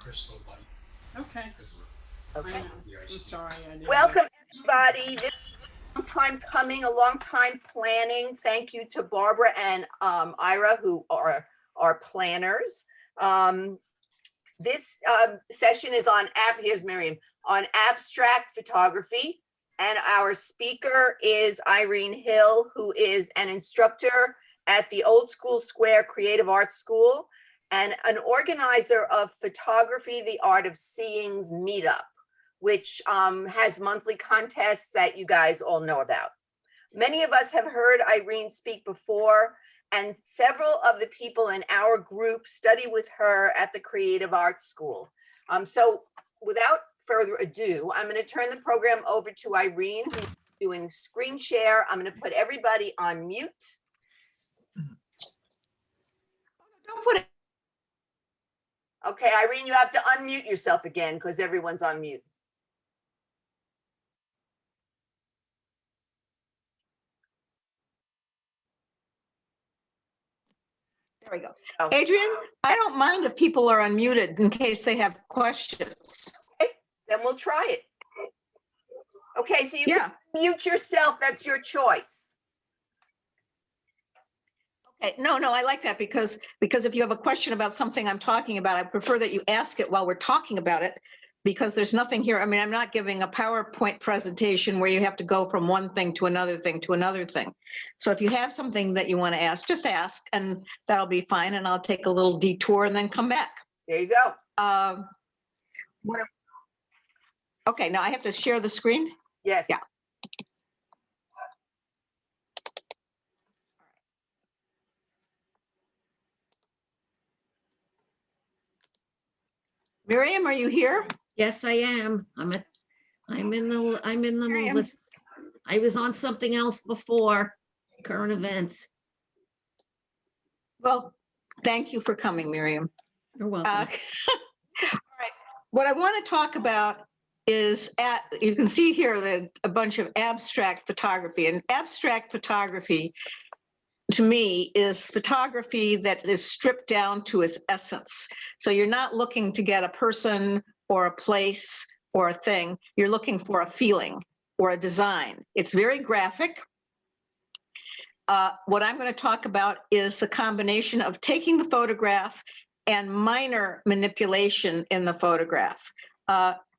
crystal light. Okay. Okay. I'm sorry. I didn't Welcome, everybody. This is a long time coming, a long time planning. Thank you to Barbara and Ira, who are our planners. This session is on here's Miriam, on abstract photography. And our speaker is Irene Hill, who is an instructor at the Old School Square Creative Arts School and an organizer of Photography, the Art of Seeing's meetup, which has monthly contests that you guys all know about. Many of us have heard Irene speak before, and several of the people in our group study with her at the Creative Arts School. So without further ado, I'm going to turn the program over to Irene, who's doing screen share. I'm going to put everybody on mute. Don't put it. Okay, Irene, you have to unmute yourself again because everyone's on mute. There we go. Oh. Adrian, I don't mind if people are unmuted in case they have questions. Okay, then we'll try it. Okay, so you can mute yourself. That's your choice. Okay, no, I like that because if you have a question about something I'm talking about, I prefer that you ask it while we're talking about it, because there's nothing here. I mean, I'm not giving a PowerPoint presentation where you have to go from one thing to another thing to another thing. So if you have something that you want to ask, just ask, and that'll be fine. And I'll take a little detour and then come back. There you go. Okay, now I have to share the screen? Yes. Yeah. Miriam, are you here? Yes, I am. I'm in the list. I was on something else before current events. Well, thank you for coming, Miriam. You're welcome. All right. What I want to talk about is you can see here a bunch of abstract photography, and abstract photography to me is photography that is stripped down to its essence. So you're not looking to get a person or a place or a thing. You're looking for a feeling or a design. It's very graphic. What I'm going to talk about is the combination of taking the photograph and minor manipulation in the photograph.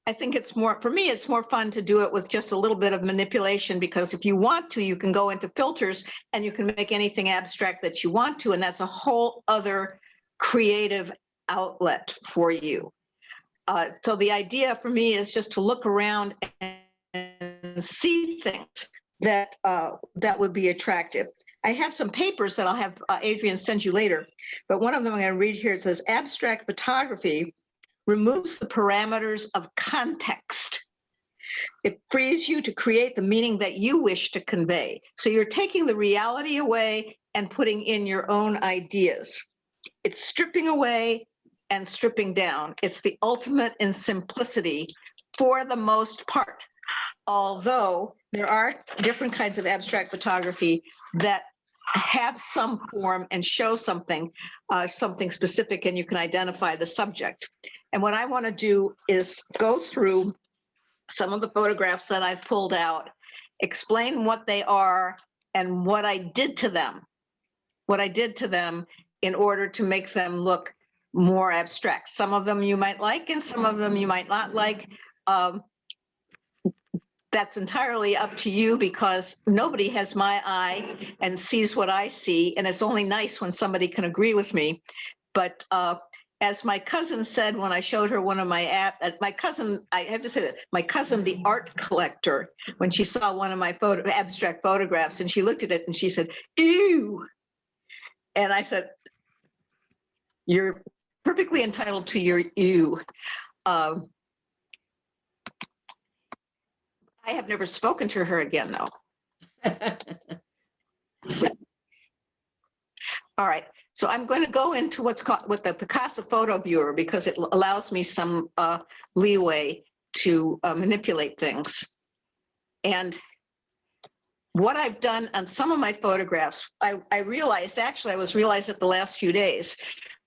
I think for me, it's more fun to do it with just a little bit of manipulation, because if you want to, you can go into filters and you can make anything abstract that you want to, and that's a whole other creative outlet for you. So the idea for me is just to look around and see things that would be attractive. I have some papers that I'll have Adrian send you later, but one of them I'm going to read here. It says, abstract photography removes the parameters of context. It frees you to create the meaning that you wish to convey. So you're taking the reality away and putting in your own ideas. It's stripping away and stripping down. It's the ultimate in simplicity for the most part. Although there are different kinds of abstract photography that have some form and show something specific, and you can identify the subject. And what I want to do is go through some of the photographs that I've pulled out, explain what they are and what I did to them in order to make them look more abstract. Some of them you might like and some of them you might not like. That's entirely up to you, because nobody has my eye and sees what I see. And it's only nice when somebody can agree with me. But as my cousin said when I showed her one of my I have to say that my cousin, the art collector, when she saw one of my abstract photographs and she looked at it and she said, ew. And I said, you're perfectly entitled to your ew. I have never spoken to her again, though. All right, so I'm going to go into what's called the Picasa Photo Viewer, because it allows me some leeway to manipulate things. And what I've done on some of my photographs, I realized it the last few days,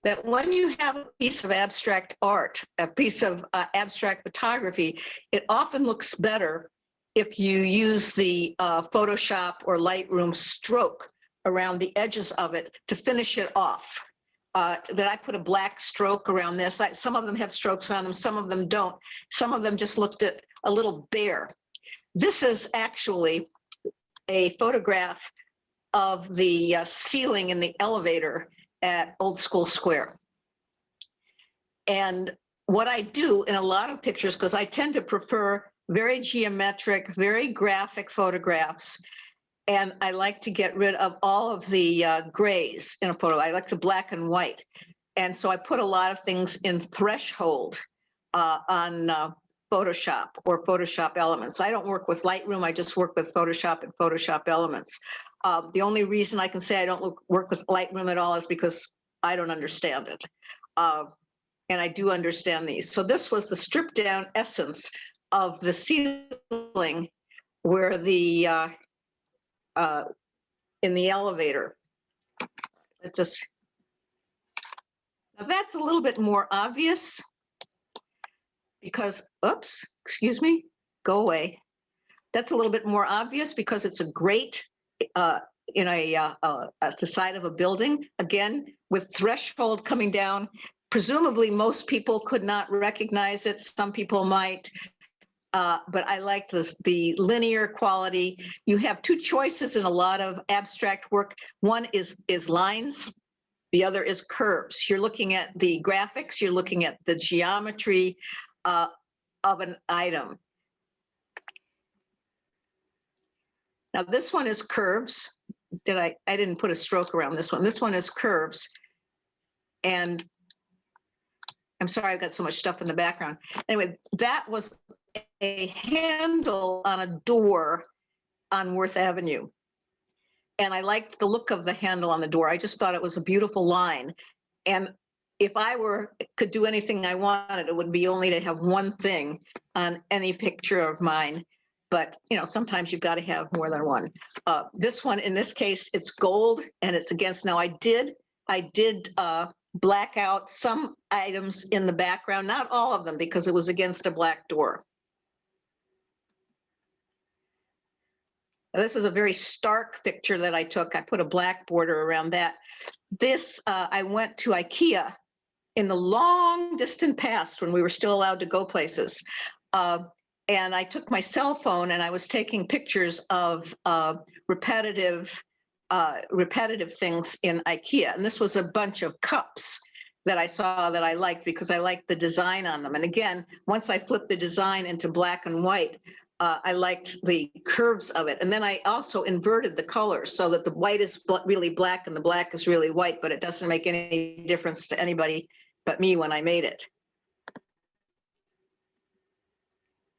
that when you have a piece of abstract art, a piece of abstract photography, it often looks better if you use the Photoshop or Lightroom stroke around the edges of it to finish it off. That I put a black stroke around this. Some of them have strokes on them, some of them don't. Some of them just looked at a little bare. This is actually a photograph of the ceiling in the elevator at Old School Square. And what I do in a lot of pictures, because I tend to prefer very geometric, very graphic photographs, and I like to get rid of all of the grays in a photo. I like the black and white. And so I put a lot of things in threshold on Photoshop or Photoshop Elements. I don't work with Lightroom, I just work with Photoshop and Photoshop Elements. The only reason I can say I don't work with Lightroom at all is because I don't understand it. And I do understand these. So this was the stripped down essence of the ceiling where the, in the elevator. It just, now that's a little bit more obvious because, oops, excuse me, go away. That's a little bit more obvious because it's a grate in the side of a building, again, with threshold coming down. Presumably most people could not recognize it. Some people might, but I like the linear quality. You have two choices in a lot of abstract work. One is lines, the other is curves. You're looking at the graphics, you're looking at the geometry of an item. Now this one is curves. I didn't put a stroke around this one. This one is curves. And I'm sorry, I've got so much stuff in the background. Anyway, that was a handle on a door on Worth Avenue. And I liked the look of the handle on the door. I just thought it was a beautiful line. And if I could do anything I wanted, it would be only to have one thing on any picture of mine. But you know, sometimes you've got to have more than one. This one, in this case, it's gold and it's against. Now I did black out some items in the background, not all of them, because it was against a black door. Now, this is a very stark picture that I took. I put a black border around that. This, I went to IKEA in the long distant past when we were still allowed to go places. And I took my cell phone and I was taking pictures of repetitive things in IKEA. And this was a bunch of cups that I saw that I liked because I liked the design on them. And again, once I flipped the design into black and white, I liked the curves of it. And then I also inverted the colors so that the white is really black and the black is really white, but it doesn't make any difference to anybody but me when I made it.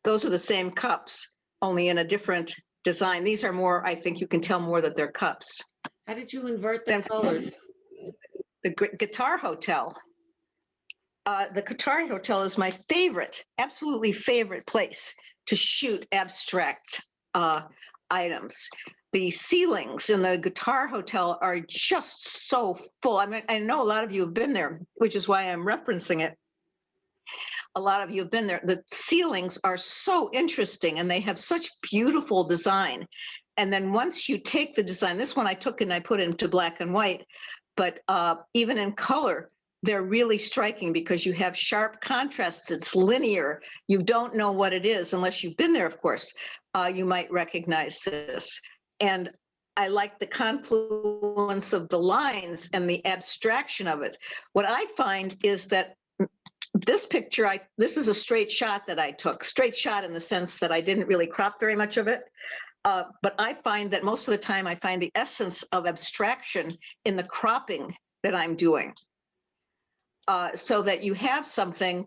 Those are the same cups, only in a different design. These are more, I think you can tell more that they're cups. How did you invert the colors? The Guitar Hotel. The Guitar Hotel is my favorite, absolutely favorite place to shoot abstract items. The ceilings in the Guitar Hotel are just so full. I mean, I know a lot of you have been there, which is why I'm referencing it. A lot of you have been there. The ceilings are so interesting and they have such beautiful design. And then once you take the design, this one I took and I put into black and white, but even in color, they're really striking because you have sharp contrasts. It's linear. You don't know what it is unless you've been there, of course. You might recognize this. And I like the confluence of the lines and the abstraction of it. What I find is that this picture, this is a straight shot that I took. Straight shot in the sense that I didn't really crop very much of it. But I find that most of the time I find the essence of abstraction in the cropping that I'm doing. So that you have something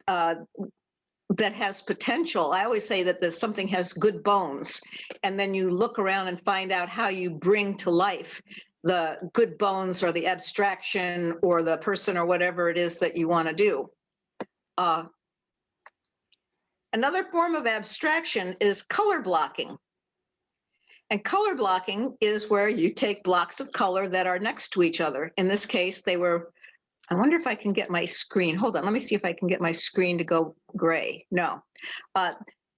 that has potential. I always say that something has good bones, and then you look around and find out how you bring to life the good bones or the abstraction or the person or whatever it is that you want to do. Another form of abstraction is color blocking. And color blocking is where you take blocks of color that are next to each other. In this case, they were I wonder if I can get my screen. Hold on, let me see if I can get my screen to go gray. No.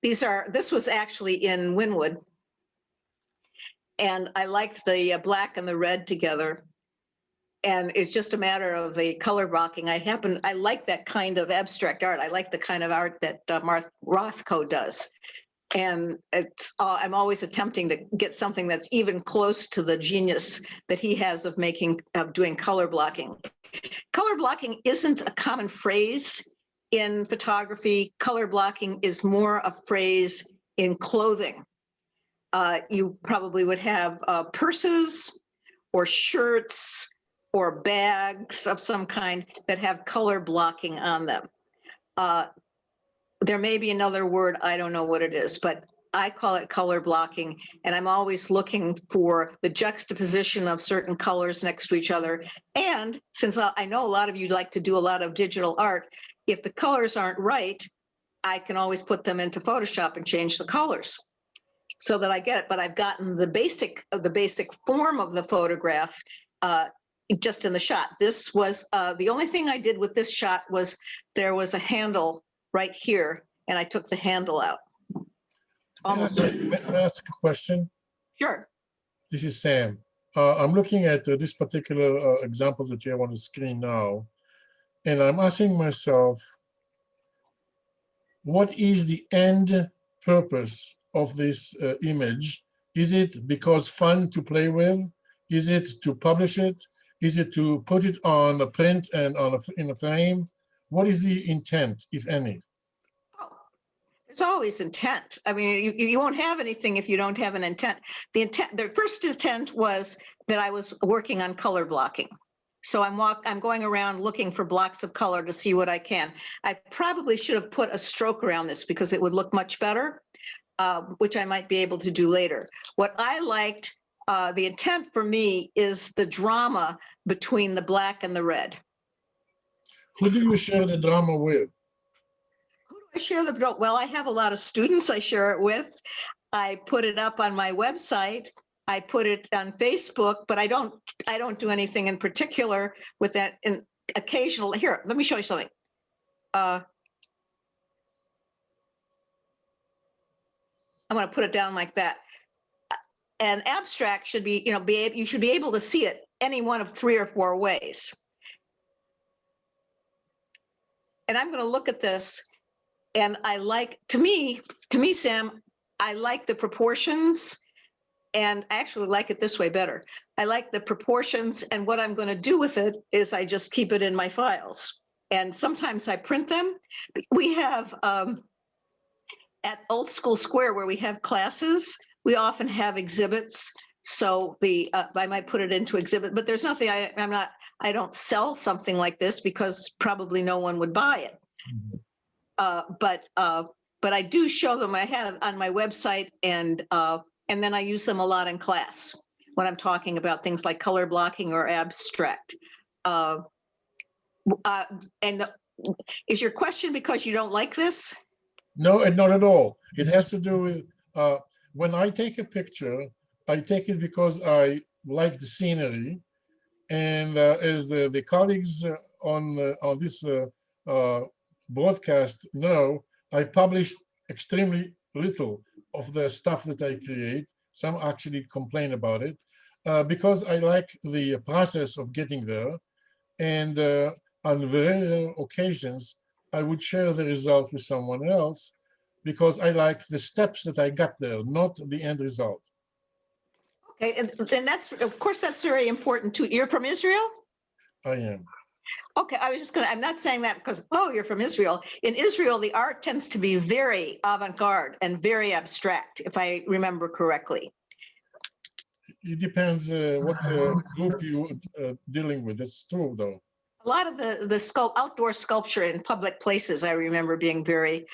This was actually in Wynwood. And I liked the black and the red together. And it's just a matter of the color blocking. I like that kind of abstract art. I like the kind of art that Mark Rothko does. And I'm always attempting to get something that's even close to the genius that he has of doing color blocking. Color blocking isn't a common phrase in photography. Color blocking is more a phrase in clothing. You probably would have purses or shirts or bags of some kind that have color blocking on them. There may be another word, I don't know what it is, but I call it color blocking, and I'm always looking for the juxtaposition of certain colors next to each other. And since I know a lot of you like to do a lot of digital art, if the colors aren't right, I can always put them into Photoshop and change the colors so that I get it. But I've gotten the basic form of the photograph just in the shot. This was the only thing I did with this shot was there was a handle right here, and I took the handle out. Almost. May I ask a question? Sure. This is Sam. I'm looking at this particular example that you have on the screen now, and I'm asking myself, what is the end purpose of this image? Is it because fun to play with? Is it to publish it? Is it to put it on a print and in a frame? What is the intent, if any? There's always intent. I mean, you won't have anything if you don't have an intent. The first intent was that I was working on color blocking. So I'm going around looking for blocks of color to see what I can. I probably should have put a stroke around this because it would look much better, which I might be able to do later. What I liked, the intent for me is the drama between the black and the red. Who do you share the drama with? Who do I share the, well, I have a lot of students I share it with. I put it up on my website. I put it on Facebook, but I don't do anything in particular with that. And occasionally, here, let me show you something. I'm going to put it down like that. An abstract should be, you should be able to see it any one of 3 or 4 ways. And I'm going to look at this, and I like, to me, Sam, I like the proportions. And I actually like it this way better. I like the proportions, and what I'm going to do with it is I just keep it in my files. And sometimes I print them. We have, at Old School Square where we have classes, we often have exhibits. So I might put it into exhibit, but there's nothing, I don't sell something like this because probably no one would buy it. But I do show them. I have on my website, and then I use them a lot in class when I'm talking about things like color blocking or abstract. Is your question because you don't like this? No, not at all. It has to do with when I take a picture, I take it because I like the scenery. And as the colleagues on this broadcast know, I publish extremely little of the stuff that I create. Some actually complain about it because I like the process of getting there. And on very rare occasions, I would share the result with someone else because I like the steps that I got there, not the end result. Okay, and that's, of course, that's very important too. You're from Israel? I am. Okay, I'm not saying that because, oh, you're from Israel. In Israel, the art tends to be very avant-garde and very abstract, if I remember correctly. It depends what group you're dealing with. It's true, though. A lot of the outdoor sculpture in public places, I remember being very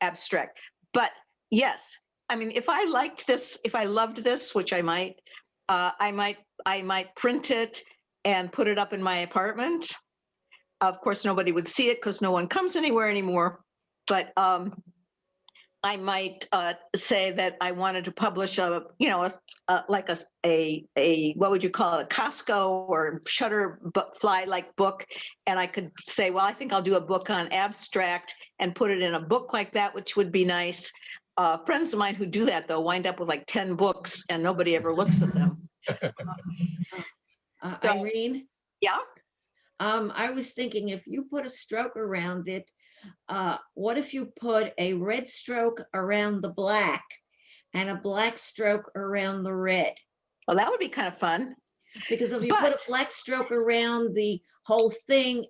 abstract. But yes, I mean, if I liked this, if I loved this, which I might print it and put it up in my apartment. Of course, nobody would see it because no one comes anywhere anymore. But I might say that I wanted to publish a, you know, like a what would you call it, a Costco or Shutterfly like book, and I could say, well, I think I'll do a book on abstract and put it in a book like that, which would be nice. Friends of mine who do that though wind up with like 10 books and nobody ever looks at them. So- Irene, Yeah. I was thinking if you put a stroke around it, what if you put a red stroke around the black and a black stroke around the red? Well, that would be kind of fun. Because if you put a black stroke around the whole thing,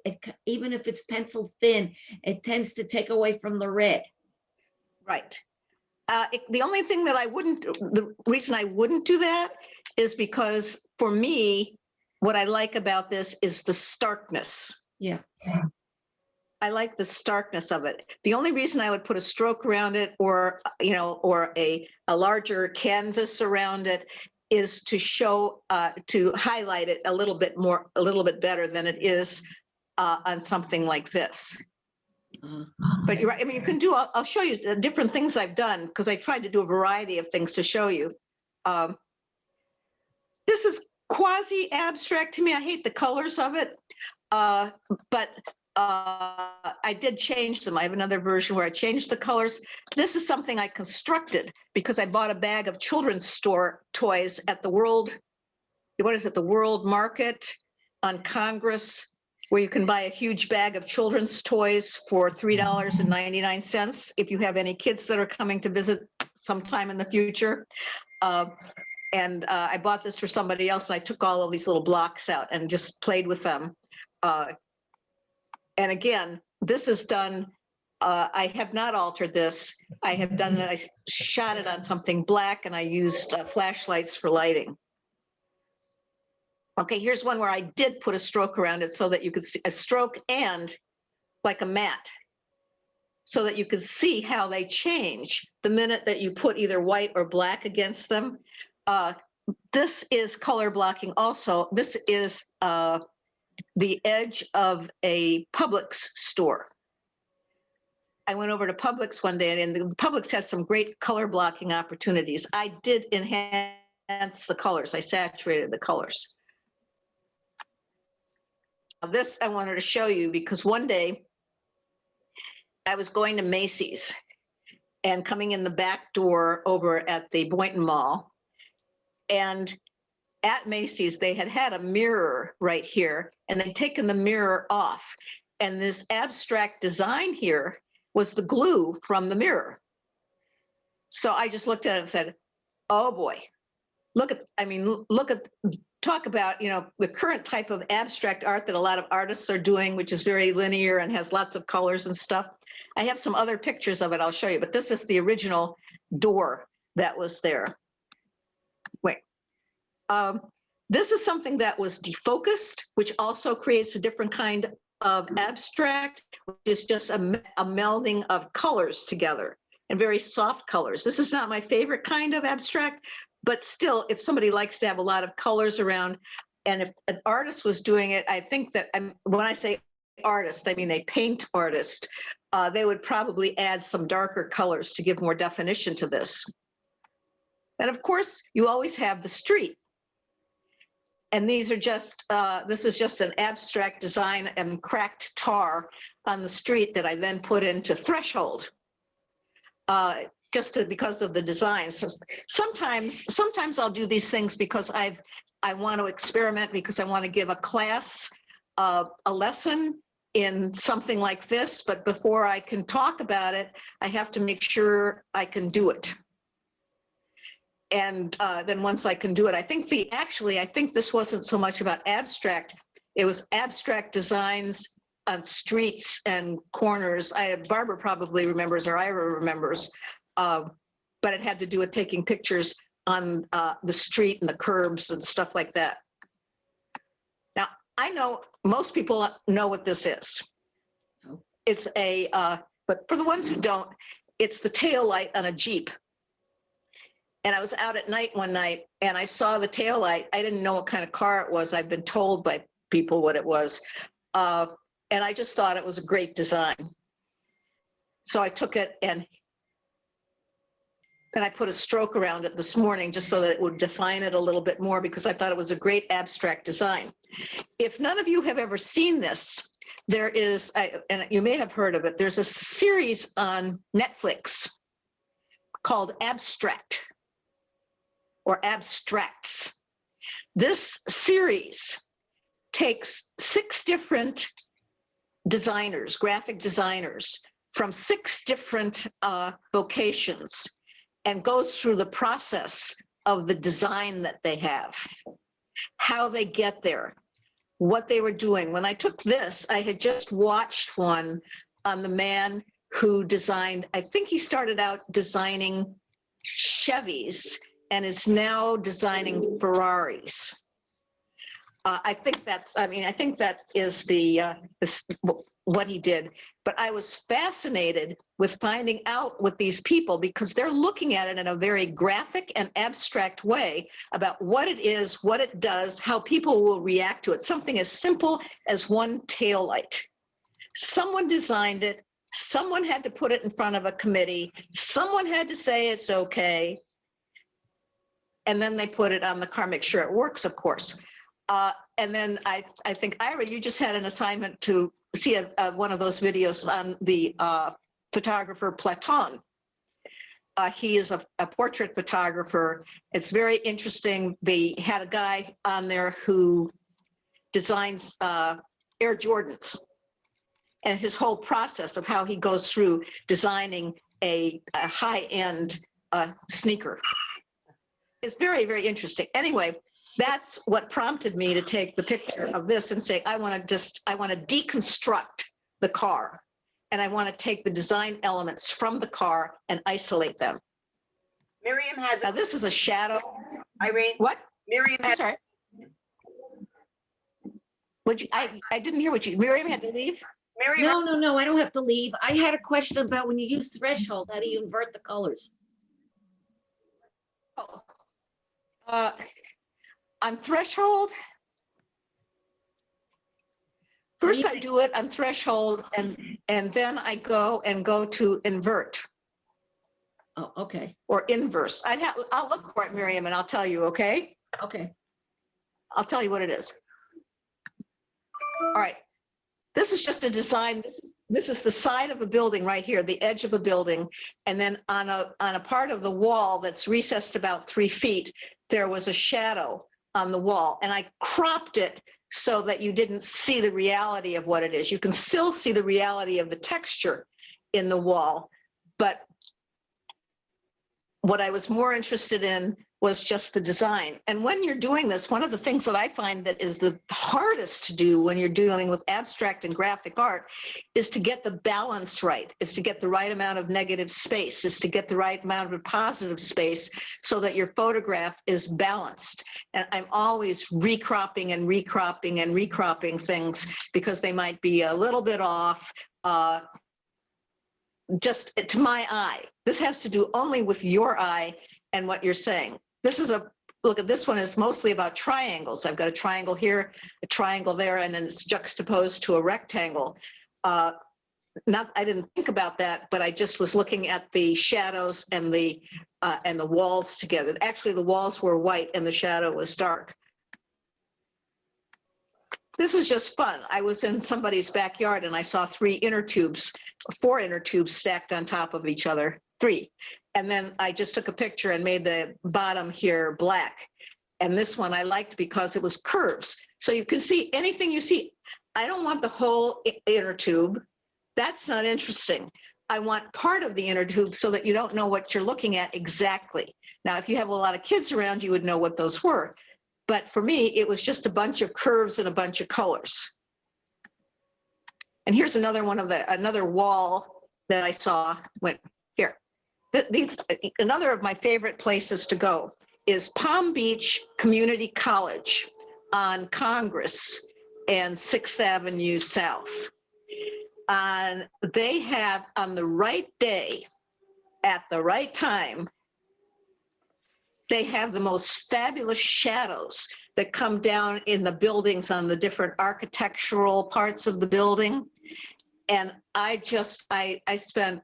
even if it's pencil thin, it tends to take away from the red. Right. The only thing that the reason I wouldn't do that is because for me, what I like about this is the starkness. Yeah. I like the starkness of it. The only reason I would put a stroke around it or, you know, or a larger canvas around it is to show, to highlight it a little bit more, a little bit better than it is on something like this. But you're right. I mean, you can do, I'll show you the different things I've done because I tried to do a variety of things to show you. This is quasi abstract to me. I hate the colors of it, but I did change them. I have another version where I changed the colors. This is something I constructed because I bought a bag of children's store toys at the World Market on Congress, where you can buy a huge bag of children's toys for $3.99 if you have any kids that are coming to visit sometime in the future. And I bought this for somebody else, and I took all of these little blocks out and just played with them. And again, this is done, I have not altered this. I have done it, I shot it on something black, and I used flashlights for lighting. Okay, here's one where I did put a stroke around it so that you could see a stroke and like a mat, so that you could see how they change the minute that you put either white or black against them. This is color blocking also. This is the edge of a Publix store. I went over to Publix one day, and the Publix has some great color blocking opportunities. I did enhance the colors. I saturated the colors. This I wanted to show you because one day I was going to Macy's and coming in the back door over at the Boynton Mall. And at Macy's, they had a mirror right here, and they'd taken the mirror off. And this abstract design here was the glue from the mirror. So I just looked at it and said, oh boy, talk about, you know, the current type of abstract art that a lot of artists are doing, which is very linear and has lots of colors and stuff. I have some other pictures of it I'll show you, but this is the original door that was there. Wait. This is something that was defocused, which also creates a different kind of abstract, which is just a melding of colors together and very soft colors. This is not my favorite kind of abstract, but still, if somebody likes to have a lot of colors around, and if an artist was doing it, I think that when I say artist, I mean a paint artist, they would probably add some darker colors to give more definition to this. And of course, you always have the street. And these are just, this is just an abstract design and cracked tar on the street that I then put into threshold, because of the designs. Sometimes I'll do these things because I want to experiment, because I want to give a class a lesson in something like this. But before I can talk about it, I have to make sure I can do it. And then once I can do it, I think this wasn't so much about abstract. It was abstract designs on streets and corners. Barbara probably remembers, or Ira remembers, but it had to do with taking pictures on the street and the curbs and stuff like that. Now, I know most people know what this is. It's but for the ones who don't, it's the tail light on a Jeep. And I was out at night one night and I saw the taillight. I didn't know what kind of car it was. I've been told by people what it was. And I just thought it was a great design. So I took it and And I put a stroke around it this morning just so that it would define it a little bit more because I thought it was a great abstract design. If none of you have ever seen this, there is, and you may have heard of it, there's a series on Netflix called Abstract or Abstracts. This series takes 6 different designers, graphic designers from 6 different vocations and goes through the process of the design that they have, how they get there, what they were doing. When I took this, I had just watched one on the man who designed, I think he started out designing Chevys and is now designing Ferraris. I think that's, I mean, I think that is what he did. But I was fascinated with finding out with these people because they're looking at it in a very graphic and abstract way about what it is, what it does, how people will react to it. Something as simple as one taillight. Someone designed it. Someone had to put it in front of a committee. Someone had to say it's okay. And then they put it on the car, make sure it works, of course. And then I think, Ira, you just had an assignment to see one of those videos on the photographer Platon. He is a portrait photographer. It's very interesting. They had a guy on there who designs Air Jordans and his whole process of how he goes through designing a high-end sneaker is very, very interesting. Anyway, that's what prompted me to take the picture of this and say, I want to deconstruct the car and I want to take the design elements from the car and isolate them. Miriam has. Now this is a shadow. Irene. What? Miriam I'm has. sorry. Would you? I didn't hear what you. Miriam had to leave. Miriam. No, I don't have to leave. I had a question about when you use threshold, how do you invert the colors? Oh. On threshold, first I do it on threshold and then I go to invert. Oh, okay, Or inverse. I'll look for it, Miriam, and I'll tell you, okay? okay. I'll tell you what it is. All right. This is just a design. This is the side of a building right here, the edge of a building. And then on a part of the wall that's recessed about 3 feet, there was a shadow on the wall. And I cropped it so that you didn't see the reality of what it is. You can still see the reality of the texture in the wall, but what I was more interested in was just the design. And when you're doing this, one of the things that I find that is the hardest to do when you're dealing with abstract and graphic art is to get the balance right, is to get the right amount of negative space, is to get the right amount of positive space so that your photograph is balanced. And I'm always recropping and recropping and recropping things because they might be a little bit off, just to my eye. This has to do only with your eye and what you're saying. This is look at this one is mostly about triangles. I've got a triangle here, a triangle there, and then it's juxtaposed to a rectangle. I didn't think about that, but I just was looking at the shadows and the walls together. Actually, the walls were white and the shadow was dark. This is just fun. I was in somebody's backyard and I saw 4 inner tubes stacked on top of each other, 3. And then I just took a picture and made the bottom here black. And this one I liked because it was curves. So you can see anything you see. I don't want the whole inner tube. That's not interesting. I want part of the inner tube so that you don't know what you're looking at exactly. Now, if you have a lot of kids around, you would know what those were. But for me, it was just a bunch of curves and a bunch of colors. And here's another one of another wall that I saw. Went here. Another of my favorite places to go is Palm Beach Community College on Congress and 6th Avenue South. And they have, on the right day, at the right time, they have the most fabulous shadows that come down in the buildings on the different architectural parts of the building. And I spent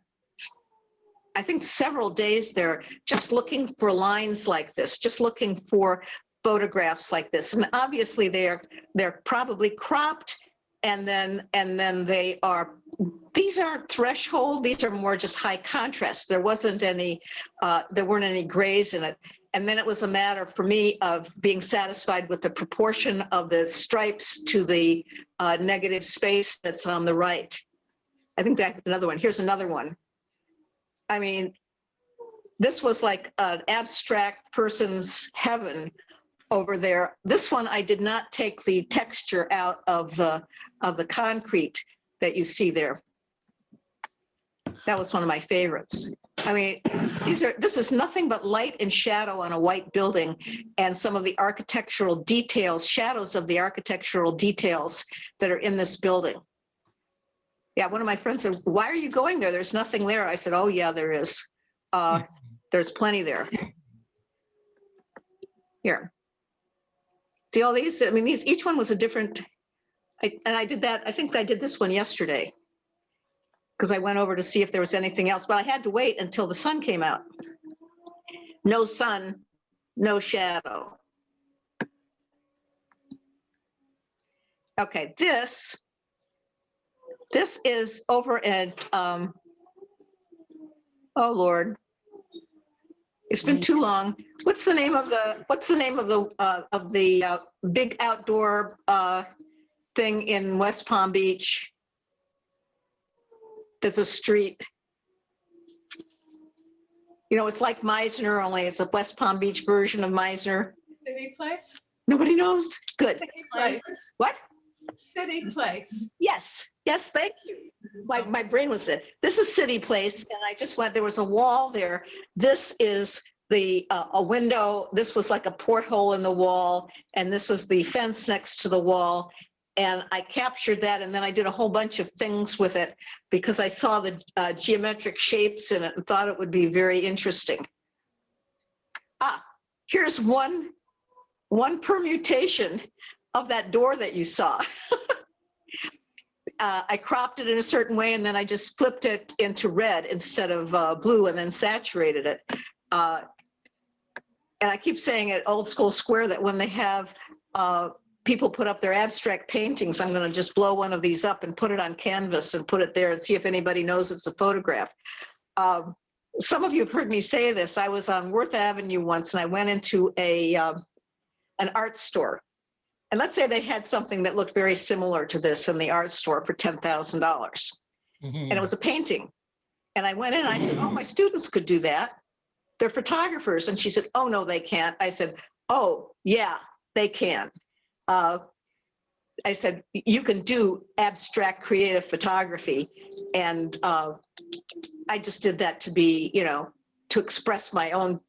I think, several days there, just looking for lines like this, just looking for photographs like this. And obviously they're probably cropped, and then they are, these aren't threshold, these are more just high contrast. There weren't any grays in it. And then it was a matter for me of being satisfied with the proportion of the stripes to the negative space that's on the right. I think that's another one. Here's another one. I mean, this was like an abstract person's heaven over there. This one, I did not take the texture out of the concrete that you see there. That was one of my favorites. I mean, this is nothing but light and shadow on a white building, and some of the architectural details, shadows of the architectural details that are in this building. Yeah, one of my friends said, "Why are you going there? There's nothing there." I said, "Oh yeah, there is. There's plenty there." Here. See all these? I mean, each one was a different, and I did that, I think I did this one yesterday, because I went over to see if there was anything else, but I had to wait until the sun came out. No sun, no shadow. Okay, this is over at, oh Lord, it's been too long. What's the name of the big outdoor thing in West Palm Beach? There's a street. You know, it's like Meisner, only it's a West Palm Beach version of Meisner. City Place? Nobody knows? Good. City Place. What? City Place. Yes, yes, thank you. My brain was dead. This is City Place, and I just went, there was a wall there. This is a window. This was like a porthole in the wall, and this was the fence next to the wall. And I captured that, and then I did a whole bunch of things with it because I saw the geometric shapes in it and thought it would be very interesting. Here's one permutation of that door that you saw. I cropped it in a certain way, and then I just flipped it into red instead of blue, and then saturated it. And I keep saying at Old School Square that when they have people put up their abstract paintings, I'm going to just blow one of these up and put it on canvas and put it there and see if anybody knows it's a photograph. Some of you have heard me say this. I was on Worth Avenue once, and I went into an art store. And let's say they had something that looked very similar to this in the art store for $10,000. And it was a painting. And I went in and I said, "Oh, my students could do that. They're photographers." And she said, "Oh, no, they can't." I said, "Oh, yeah, they can." I said, "You can do abstract creative photography." And I just did that to be, you know, to express my own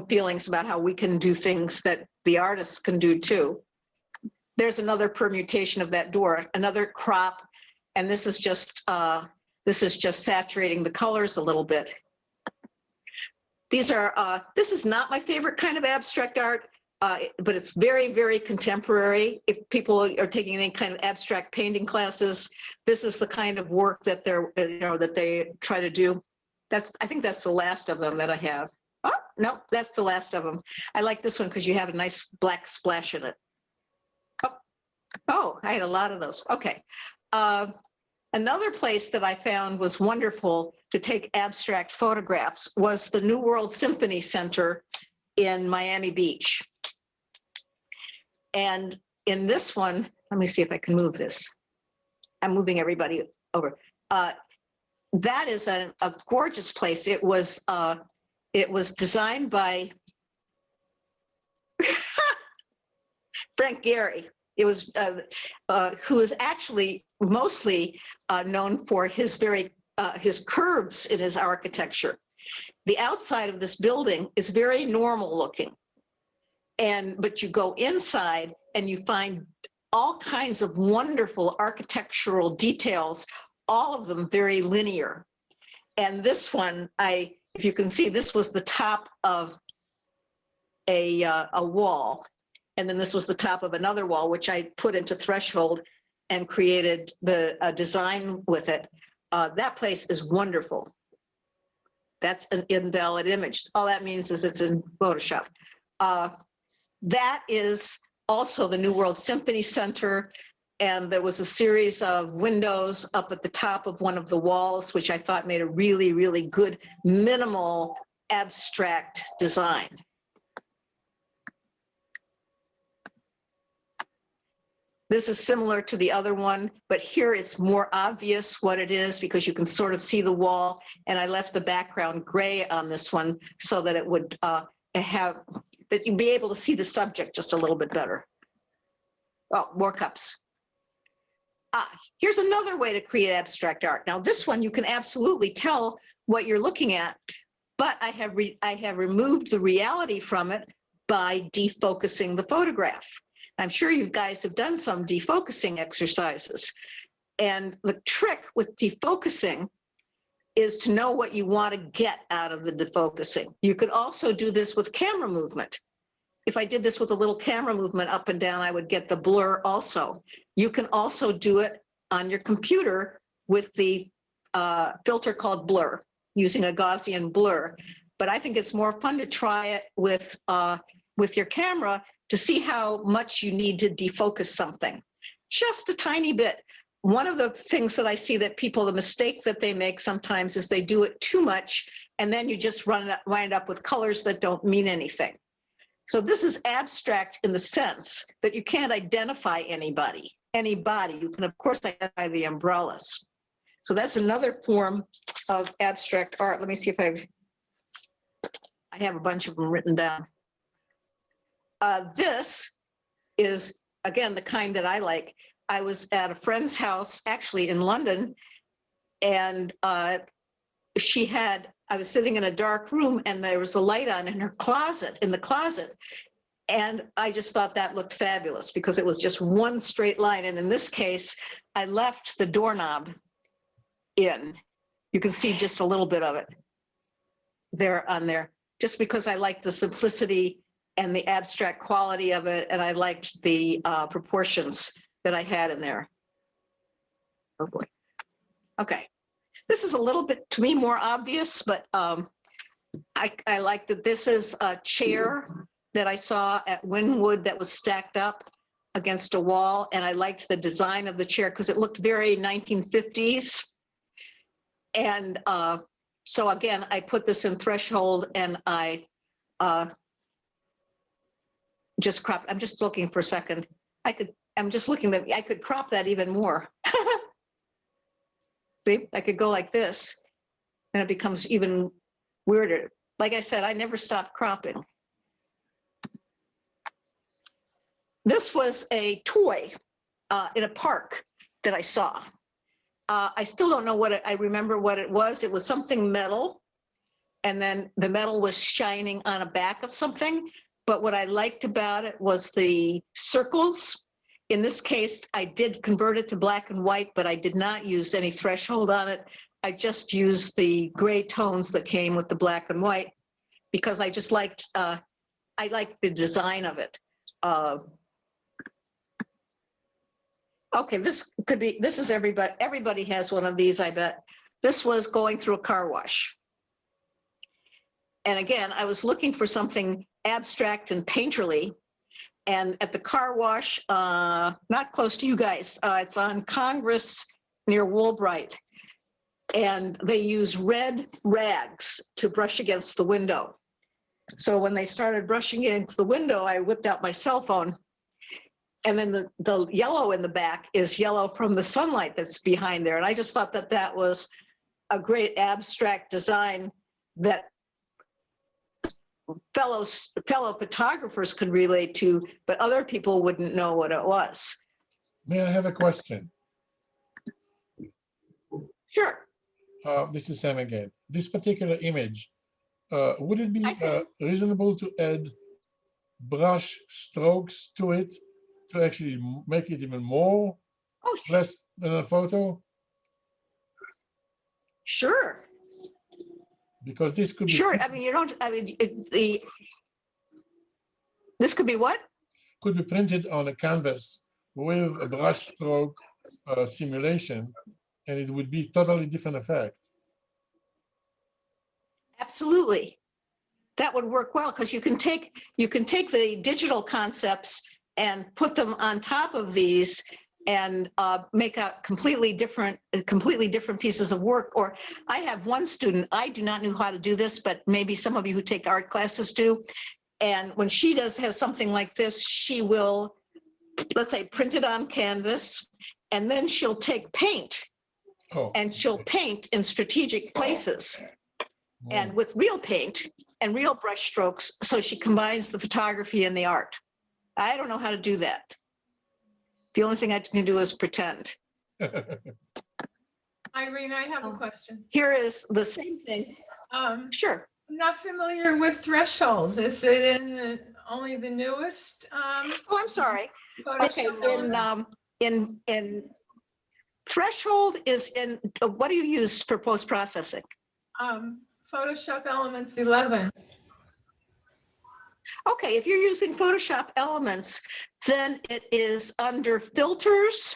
feelings about how we can do things that the artists can do too. There's another permutation of that door, another crop, and this is just saturating the colors a little bit. These are this is not my favorite kind of abstract art, but it's very, very contemporary. If people are taking any kind of abstract painting classes, this is the kind of work that they try to do. I think that's the last of them that I have. Oh, no, that's the last of them. I like this one because you have a nice black splash in it. Oh, I had a lot of those. Okay. Another place that I found was wonderful to take abstract photographs was the New World Symphony Center in Miami Beach. And in this one, let me see if I can move this. I'm moving everybody over. That is a gorgeous place. It was designed by Frank Gehry. It was who is actually mostly known for his curves in his architecture. The outside of this building is very normal looking, but you go inside and you find all kinds of wonderful architectural details, all of them very linear. And this one, if you can see, this was the top of a wall. And then this was the top of another wall, which I put into threshold and created the design with it. That place is wonderful. That's an invalid image. All that means is it's in Photoshop. That is also the New World Symphony Center. And there was a series of windows up at the top of one of the walls, which I thought made a really, really good minimal abstract design. This is similar to the other one, but here it's more obvious what it is because you can sort of see the wall. And I left the background gray on this one so that it would that you'd be able to see the subject just a little bit better. Oh, more cups. Here's another way to create abstract art. Now this one, you can absolutely tell what you're looking at, but I have removed the reality from it by defocusing the photograph. I'm sure you guys have done some defocusing exercises. And the trick with defocusing is to know what you want to get out of the defocusing. You could also do this with camera movement. If I did this with a little camera movement up and down, I would get the blur also. You can also do it on your computer with the filter called blur, using a Gaussian blur. But I think it's more fun to try it with your camera to see how much you need to defocus something. Just a tiny bit. One of the things that I see that people, the mistake that they make sometimes is they do it too much, and then you just wind up with colors that don't mean anything. So this is abstract in the sense that you can't identify anybody. You can, of course, identify the umbrellas. So that's another form of abstract art. Let me see if I have a bunch of them written down. This is, again, the kind that I like. I was at a friend's house, actually in London, and I was sitting in a dark room and there was a light on in her closet, and I just thought that looked fabulous because it was just one straight line. And in this case, I left the doorknob in. You can see just a little bit of it there on there, just because I liked the simplicity and the abstract quality of it, and I liked the proportions that I had in there. Oh boy. Okay. This is a little bit, to me, more obvious, but I like that this is a chair that I saw at Wynwood that was stacked up against a wall, and I liked the design of the chair because it looked very 1950s. And so again, I put this in threshold and I just cropped. I'm just looking for a second. I'm just looking that I could crop that even more. See, I could go like this and it becomes even weirder. Like I said, I never stopped cropping. This was a toy in a park that I saw. I still don't know I remember what it was. It was something metal, and then the metal was shining on a back of something. But what I liked about it was the circles. In this case, I did convert it to black and white, but I did not use any threshold on it. I just used the gray tones that came with the black and white because I just liked, I liked the design of it. Okay, this is everybody has one of these, I bet. This was going through a car wash. And again, I was looking for something abstract and painterly. And at the car wash, not close to you guys, it's on Congress near Woolbright. And they use red rags to brush against the window. So when they started brushing against the window, I whipped out my cell phone. And then the yellow in the back is yellow from the sunlight that's behind there. And I just thought that that was a great abstract design that fellow photographers could relate to, but other people wouldn't know what it was. May I have a question? Sure. This is Sam again. This particular image, would it be reasonable to add brush strokes to it to actually make it even more less than a photo? Sure. Because this could be sure. I mean, you don't. I mean, this could be what? Could be printed on a canvas with a brush stroke simulation, and it would be totally different effect. Absolutely. That would work well because you can take the digital concepts and put them on top of these and make a completely different pieces of work. Or I have one student, I do not know how to do this, but maybe some of you who take art classes do. And when she has something like this, she will, let's say, print it on canvas, and then she'll take paint and she'll paint in strategic places and with real paint and real brush strokes. So she combines the photography and the art. I don't know how to do that. The only thing I can do is pretend. Irene, I have a question. Here is the same thing. Sure. I'm not familiar with Threshold. Is it in only the newest? Oh, I'm sorry. Okay, Photoshop in Threshold is in, what do you use for post-processing? Photoshop Elements 11. Okay, if you're using Photoshop Elements, then it is under filters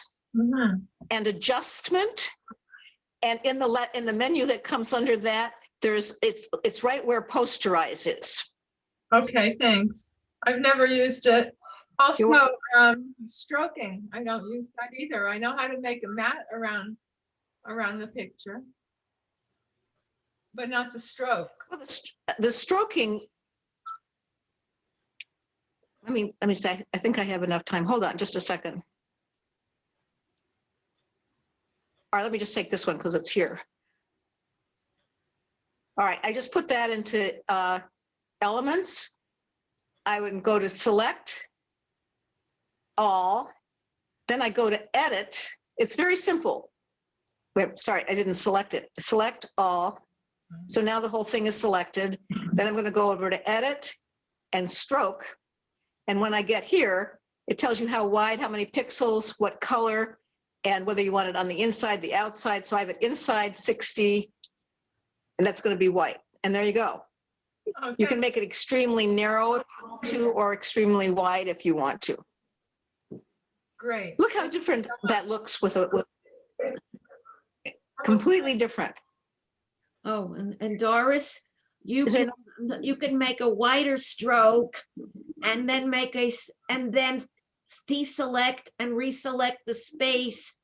and adjustment. And in the menu that comes under that, it's right where posterize is. Okay, thanks. I've never used it. Also, You're stroking. I don't use that either. I know how to make a mat around the picture, but not the stroke. Well, the stroking. Let me say, I think I have enough time. Hold on just a second. All right, let me just take this one because it's here. All right, I just put that into Elements. I would go to Select All. Then I go to Edit. It's very simple. Wait, sorry, I didn't select it. Select All. So now the whole thing is selected. Then I'm going to go over to Edit and Stroke. And when I get here, it tells you how wide, how many pixels, what color, and whether you want it on the inside, the outside. So I have it inside 60, and that's going to be white. And there you go. Okay. You can make it extremely narrow if you want to, or extremely wide if you want to. Great. Look how different that looks with completely different. Oh, and Doris, you can make a wider stroke and then and then deselect and reselect the space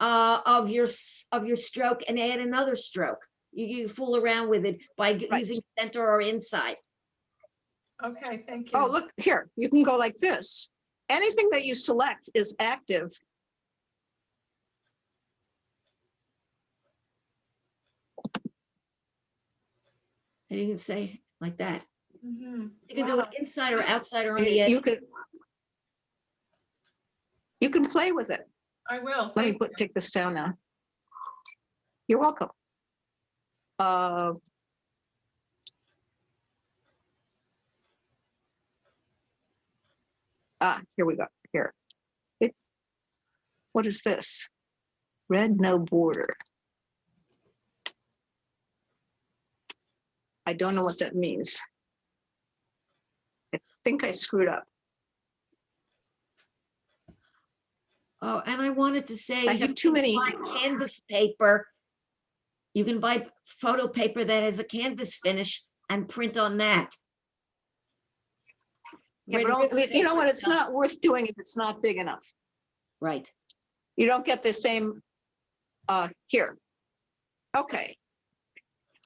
of your stroke and add another stroke. You fool around with it by using center or inside. Okay, thank you. Oh, look here, you can go like this. Anything that you select is active. And you can say like that. Mhm. You can do Wow. it inside or outside or on the edge. You can play with it. I will. Let me Thank you. take this down now. You're welcome. Here we go. Here. What is this? Red, no border. I don't know what that means. I think I screwed up. Oh, and I wanted to say, I have too many. buy canvas paper. You can buy photo paper that has a canvas finish and print on that. Yeah, but you know what? It's not worth doing if it's not big enough. Right. You don't get the same here. Okay.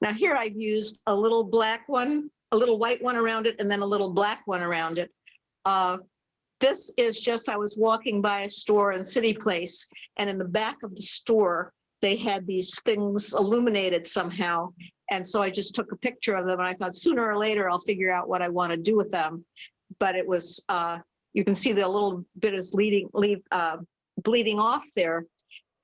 Now here I've used a little black one, a little white one around it, and then a little black one around it. This is just, I was walking by a store in City Place, and in the back of the store, they had these things illuminated somehow. And so I just took a picture of them, and I thought sooner or later I'll figure out what I want to do with them. But it was, you can see the little bit is bleeding off there.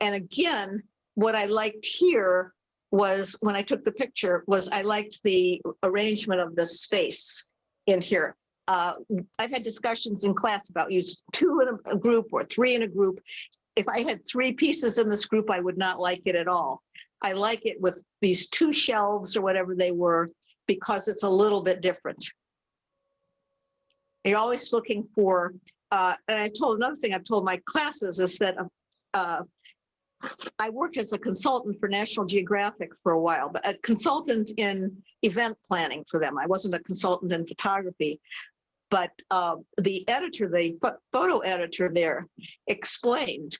And again, what I liked here was, when I took the picture, was I liked the arrangement of the space in here. I've had discussions in class about use 2 in a group or 3 in a group. If I had 3 pieces in this group, I would not like it at all. I like it with these 2 shelves or whatever they were, because it's a little bit different. You're always looking for, and I told another thing I've told my classes is that I worked as a consultant for National Geographic for a while, but a consultant in event planning for them. I wasn't a consultant in photography, but the editor, the photo editor there explained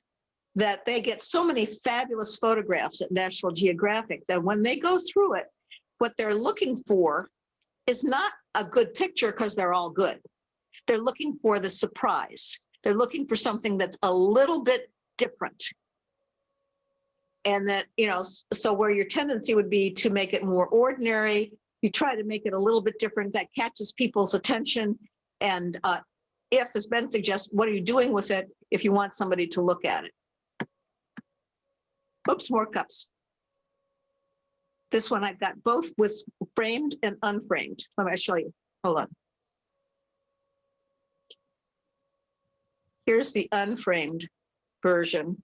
that they get so many fabulous photographs at National Geographic that when they go through it, what they're looking for is not a good picture because they're all good. They're looking for the surprise. They're looking for something that's a little bit different. And that, you know, so where your tendency would be to make it more ordinary, you try to make it a little bit different that catches people's attention. And if, as Ben suggests, what are you doing with it if you want somebody to look at it? Oops, more cups. This one I've got both with framed and unframed. Let me show you. Hold on. Here's the unframed version.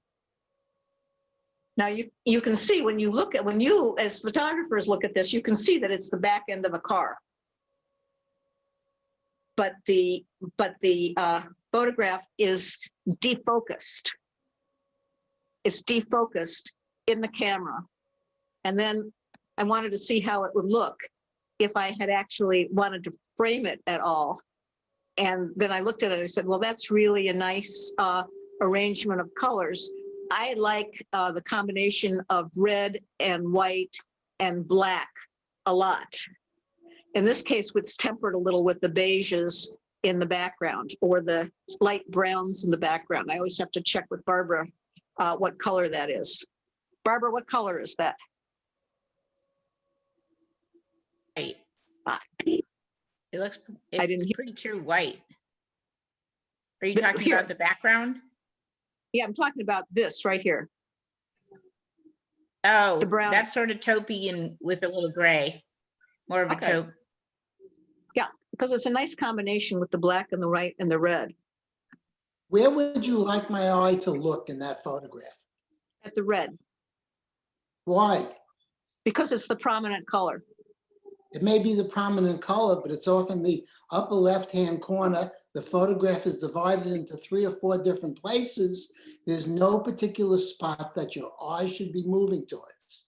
Now you can see when you look at, when you as photographers look at this, you can see that it's the back end of a car. But the photograph is defocused. It's defocused in the camera. And then I wanted to see how it would look if I had actually wanted to frame it at all. And then I looked at it and I said, well, that's really a nice arrangement of colors. I like the combination of red and white and black a lot. In this case, it's tempered a little with the beiges in the background or the light browns in the background. I always have to check with Barbara what color that is. Barbara, what color is that? White. Ah. It looks, it's pretty true white. Are you talking Here. about the background? Yeah, I'm talking about this right here. Oh, The brown. that's sort of taupey and with a little gray, more of a Okay. taupe. Yeah, because it's a nice combination with the black and the white and the red. Where would you like my eye to look in that photograph? At the red, Why? because it's the prominent color. It may be the prominent color, but it's off in the upper left-hand corner. The photograph is divided into 3 or 4 different places. There's no particular spot that your eye should be moving towards.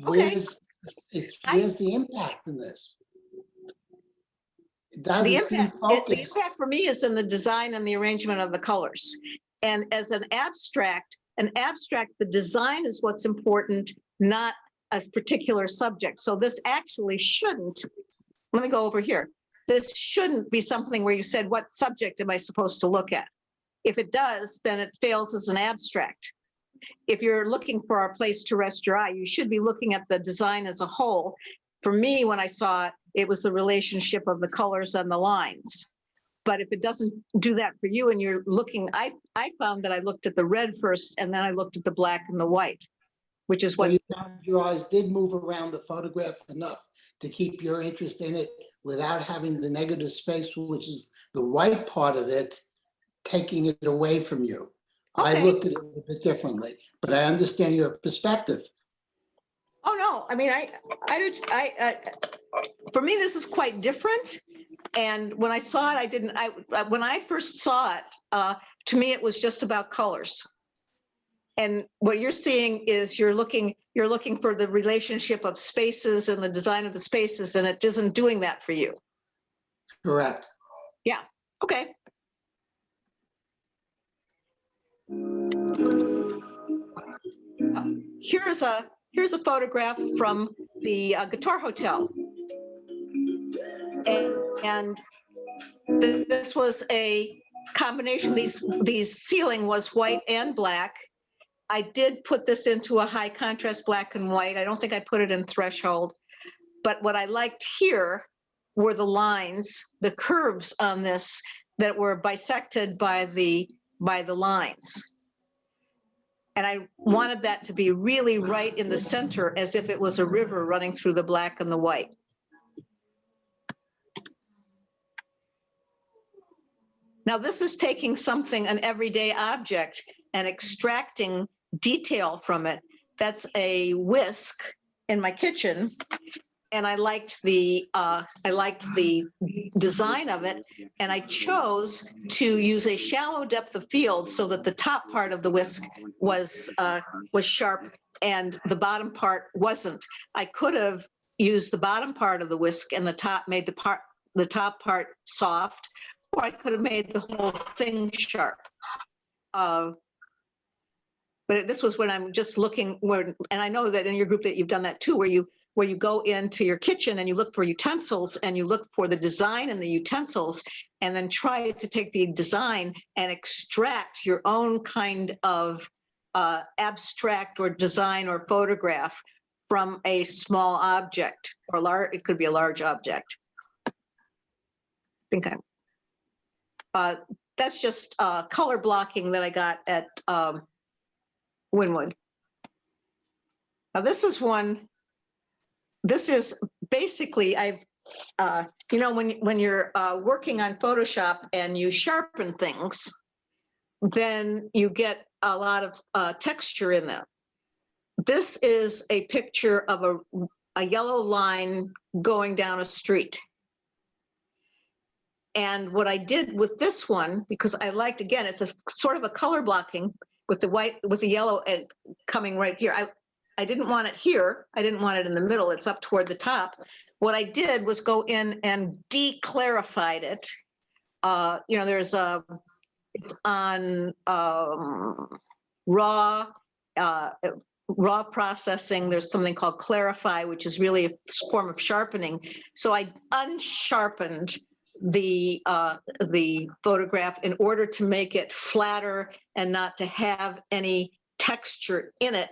Okay. Where's the impact in this? That The is impact, the defocused. impact for me is in the design and the arrangement of the colors. And as an abstract, the design is what's important, not a particular subject. So this actually shouldn't, let me go over here. This shouldn't be something where you said, what subject am I supposed to look at? If it does, then it fails as an abstract. If you're looking for a place to rest your eye, you should be looking at the design as a whole. For me, when I saw it, it was the relationship of the colors and the lines. But if it doesn't do that for you and you're looking, I found that I looked at the red first and then I looked at the black and the white, which is So what, you found your eyes did move around the photograph enough to keep your interest in it without having the negative space, which is the white part of it, taking it away from you. I Okay. looked at it a bit differently, but I understand your perspective. oh no, I mean, for me, this is quite different. And when I saw it, when I first saw it, to me, it was just about colors. And what you're seeing is you're looking for the relationship of spaces and the design of the spaces, and it isn't doing that for you. Correct. Yeah, okay. Here's a photograph from the Guitar Hotel. And this was a combination, these ceiling was white and black. I did put this into a high contrast black and white. I don't think I put it in threshold, but what I liked here were the lines, the curves on this that were bisected by the lines. And I wanted that to be really right in the center as if it was a river running through the black and the white. Now this is taking something, an everyday object, and extracting detail from it. That's a whisk in my kitchen. and I liked the design of it, and I chose to use a shallow depth of field so that the top part of the whisk was sharp and the bottom part wasn't. I could have used the bottom part of the whisk and made the top part soft, or I could have made the whole thing sharp. But this was when I'm just looking and I know that in your group that you've done that too, where you go into your kitchen and you look for utensils and you look for the design in the utensils and then try to take the design and extract your own kind of abstract or design or photograph from a small object or it could be a large object. I think that's just color blocking that I got at Winwood. Now this is basically, when you're working on Photoshop and you sharpen things, then you get a lot of texture in them. This is a picture of a yellow line going down a street. And what I did with this one, because I liked, again, it's a sort of a color blocking with the white, with the yellow coming right here. I didn't want it here. I didn't want it in the middle. It's up toward the top. What I did was go in and declarified it. It's on raw processing. There's something called clarify, which is really a form of sharpening. So I unsharpened the photograph in order to make it flatter and not to have any texture in it.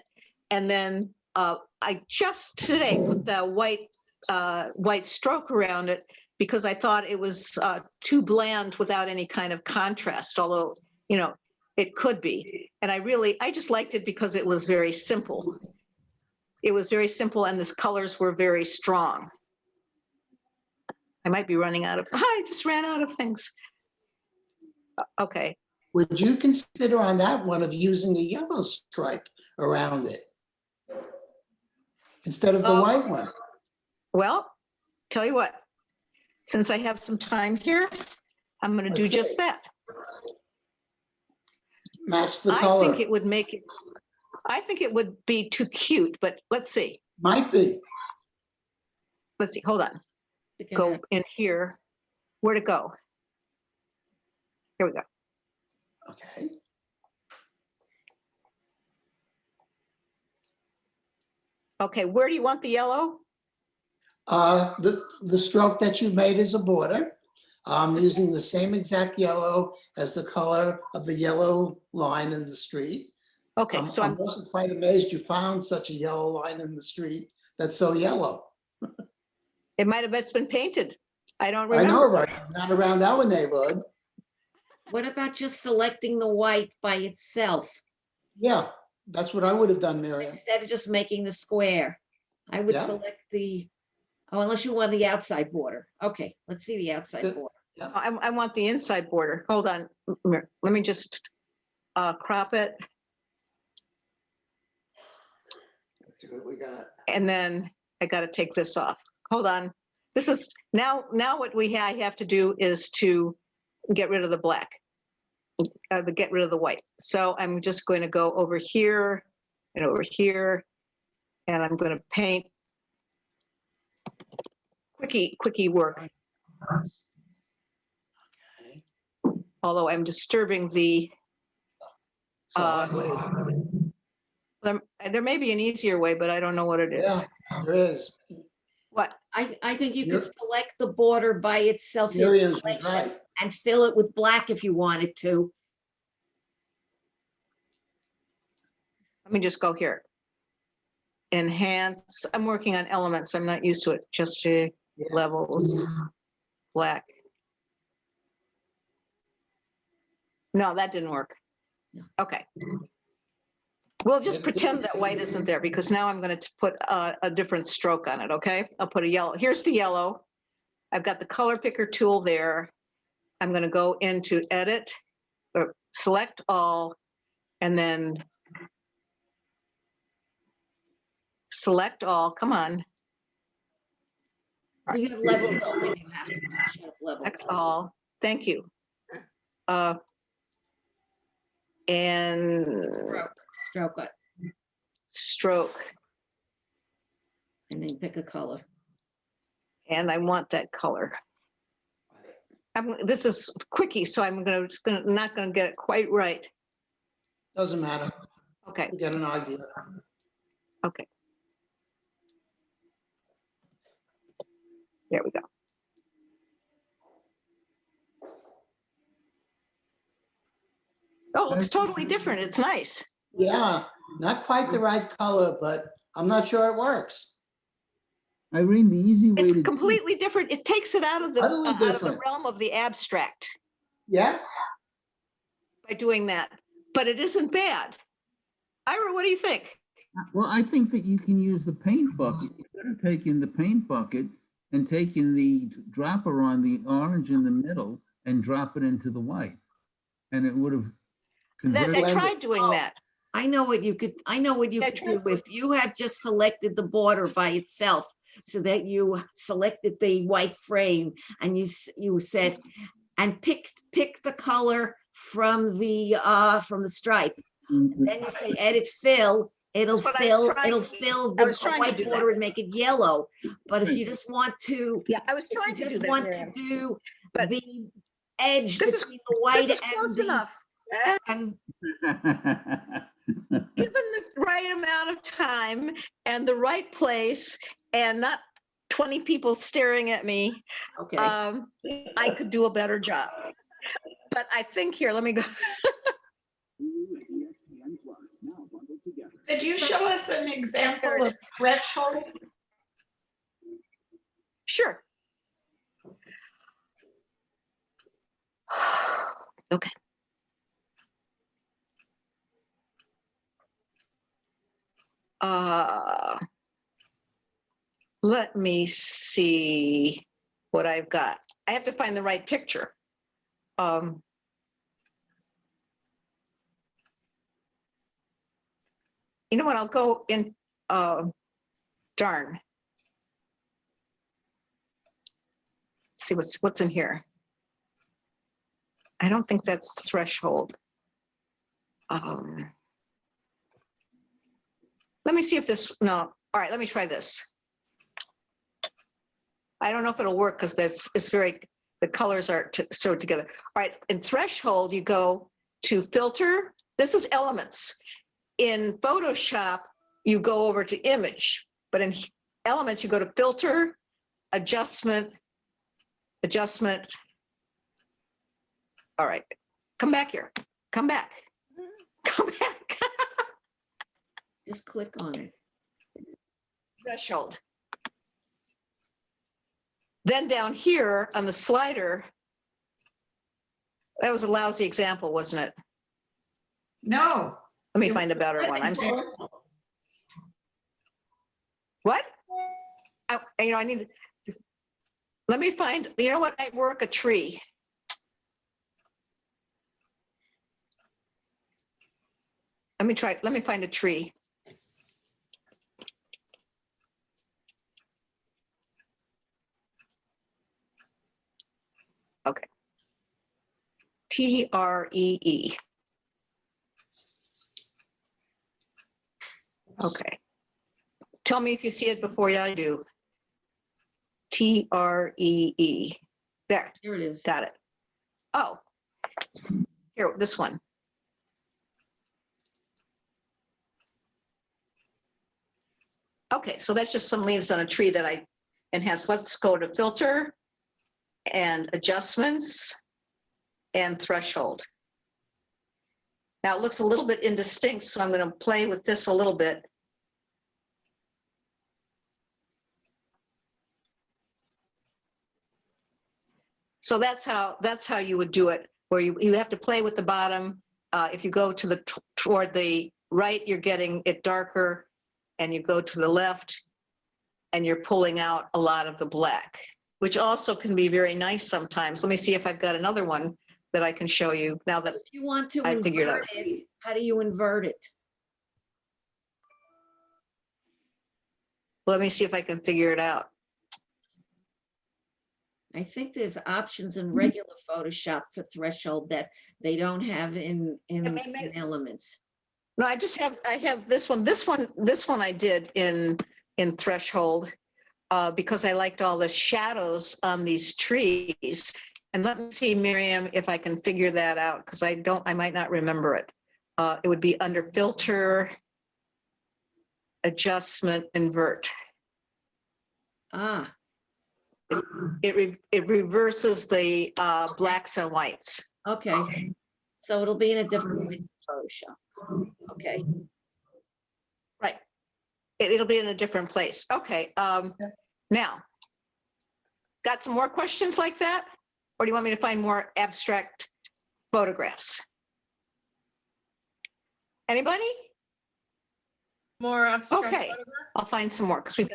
And then I just today put the white stroke around it because I thought it was too bland without any kind of contrast, although, it could be. And I just liked it because it was very simple. It was very simple and the colors were very strong. I might be running out of, I just ran out of things. Okay. Would you consider on that one of using a yellow stripe around it instead of the white one? Well, tell you what, since I have some time here, I'm going to do just that. Match the color. I think it would be too cute, but let's see. Might be. Let's see, hold on. Go in here. Where'd it go? Here we go. Okay. Okay, where do you want the yellow? The stroke that you made is a border. I'm using the same exact yellow as the color of the yellow line in the street. Okay, so I'm also quite amazed you found such a yellow line in the street that's so yellow. It might have just been painted. I don't remember. I know, right? Not around our neighborhood. What about just selecting the white by itself Yeah, that's what I would have done, Miriam. instead of just making the square? I would Yeah. select unless you want the outside border. Okay, let's see the outside Good. border. I want the inside border. Hold on. Let me just crop it. Let's see what we got. And then I got to take this off. Hold on. This is now what I have to do is to get rid of the black, get rid of the white. So I'm just going to go over here and over here, and I'm going to paint. Quickie work. Okay. Although I'm disturbing the. So I'd wait. There may be an easier way, but I don't know what it is. Yeah, there is. What? I think you could You're- select the border by itself so you Miriam's can right. and fill it with black if you wanted to. Let me just go here. Enhance. I'm working on elements. I'm not used to it. Just levels, black. No, that didn't work. No. Okay. We'll just pretend that white isn't there because now I'm going to put a different stroke on it. Okay. I'll put a yellow. Here's the yellow. I've got the color picker tool there. I'm going to go into edit, or select all, and then select all. Come on. Do you have levels open? You have to shut levels. That's all. Thank you. And Stroke it, stroke. and then pick a color. And I want that color. This is quickie, so I'm not gonna get it quite right. Doesn't matter. Okay, You get an idea. okay. There we go. Oh, it looks totally different. It's nice. Yeah, not quite the right color, but I'm not sure it works. Irene, the easy way to. It's completely different. It takes it out of the Utterly out of the different. realm of the abstract Yeah, by doing that. But it isn't bad. Ira, what do you think? Well, I think that you can use the paint bucket. You could have taken the paint bucket and taken the dropper on the orange in the middle and drop it into the white. And it would have That I converted. tried doing that. I know what you could do if you had just selected the border by itself, so that you selected the white frame and you said, and pick the color from the stripe. And then you say edit fill, it'll That's what I was fill I the was trying to white do that. border and make it yellow. But if you just want to, Yeah, I was trying to do just that. want to Miriam. do But the edge This is between the white this is close and enough. and Given the right amount of time and the right place and not 20 people staring at me, okay. I could do a better job. But I think here, let me go. Could you show us an example of threshold? Sure. Okay. Let me see what I've got. I have to find the right picture. You know what? I'll go in. Darn. See what's in here. I don't think that's threshold. Let me see if this, no, all right, let me try this. I don't know if it'll work because the colors are sewed together. All right, in threshold, you go to filter. This is elements. In Photoshop, you go over to image, but in elements, you go to filter, adjustment. All right, come back here, come back. Just click on it. Threshold. Then down here on the slider, that was a lousy example, wasn't it? No. Let me find a better one. I'm sorry. What? I need to, let me find, you know what, I work a tree. Let me find a tree. Okay. Tree. Okay. Tell me if you see it before I do. Tree. There. Here it is. Got it. Oh, here, this one. Okay, so that's just some leaves on a tree that I enhanced. Let's go to filter and adjustments and threshold. Now it looks a little bit indistinct, so I'm going to play with this a little bit. So that's how you would do it, where you have to play with the bottom. If you go to toward the right, you're getting it darker, and you go to the left, and you're pulling out a lot of the black, which also can be very nice sometimes. Let me see if I've got another one that I can show you now that If you want to I figured invert out. it, how do you invert it? Let me see if I can figure it out. I think there's options in regular Photoshop for threshold that they don't have in Elements. No, I have this one I did in Threshold because I liked all the shadows on these trees. And let me see, Miriam, if I can figure that out, because I might not remember it. It would be under Filter, Adjustment, Invert. Ah, It reverses the blacks and whites. okay. So it'll be in a different way in Photoshop. Okay. Right. It'll be in a different place. Okay. Now, got some more questions like that? Or do you want me to find more abstract photographs? Anybody? More abstract Okay. photograph? I'll find some more because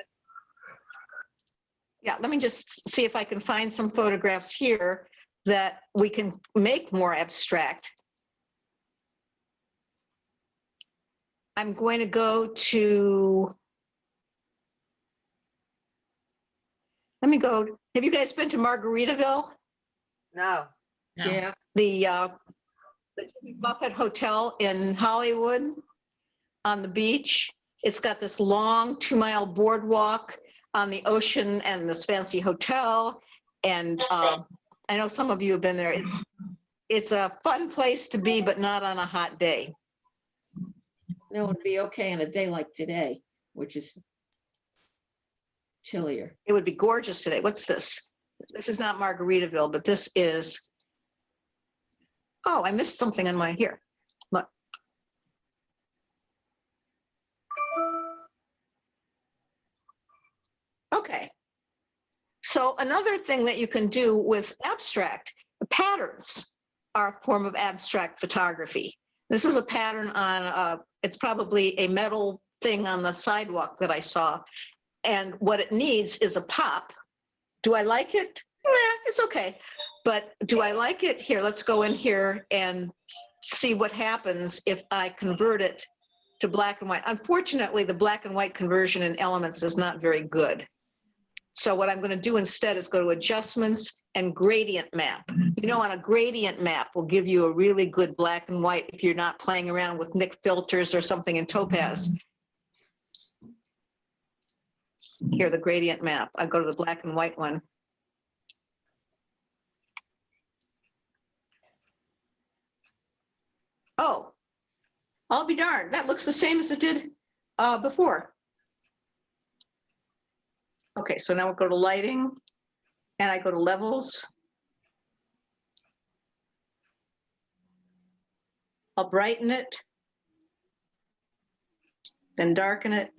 yeah, let me just see if I can find some photographs here that we can make more abstract. I'm going to go to, let me go, have you guys been to Margaritaville? No. No. Yeah. The Jimmy Buffett Hotel in Hollywood on the beach. It's got this long 2-mile boardwalk on the ocean and this fancy hotel. And I know some of you have been there. It's a fun place to be, but not on a hot day. No, it'd be okay on a day like today, which is chillier. It would be gorgeous today. What's this? This is not Margaritaville, but this is, oh, I missed something on my here. Look. Okay. So another thing that you can do with abstract, patterns are a form of abstract photography. This is a pattern on, it's probably a metal thing on the sidewalk that I saw. And what it needs is a pop. Do I like it? Nah, it's okay. But do I like it? Here, let's go in here and see what happens if I convert it to black and white. Unfortunately, the black and white conversion in Elements is not very good. So what I'm going to do instead is go to Adjustments and Gradient Map. You know, on a gradient map will give you a really good black and white if you're not playing around with Nik filters or something in Topaz. Here, the gradient map. I go to the black and white one. Oh, I'll be darned. That looks the same as it did before. Okay, so now we'll go to lighting and I go to levels. I'll brighten it, then darken it.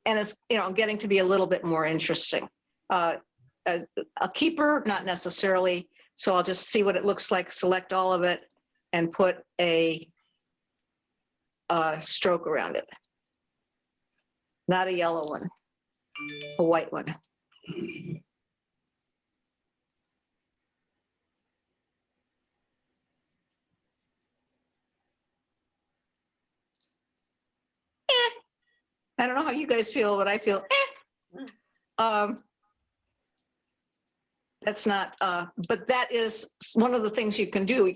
And it's, you know, getting to be a little bit more interesting. A keeper, not necessarily. So I'll just see what it looks like, select all of it and put a stroke around it. Not a yellow one, a white one. I don't know how you guys feel, but I feel, that's not, but that is one of the things you can do.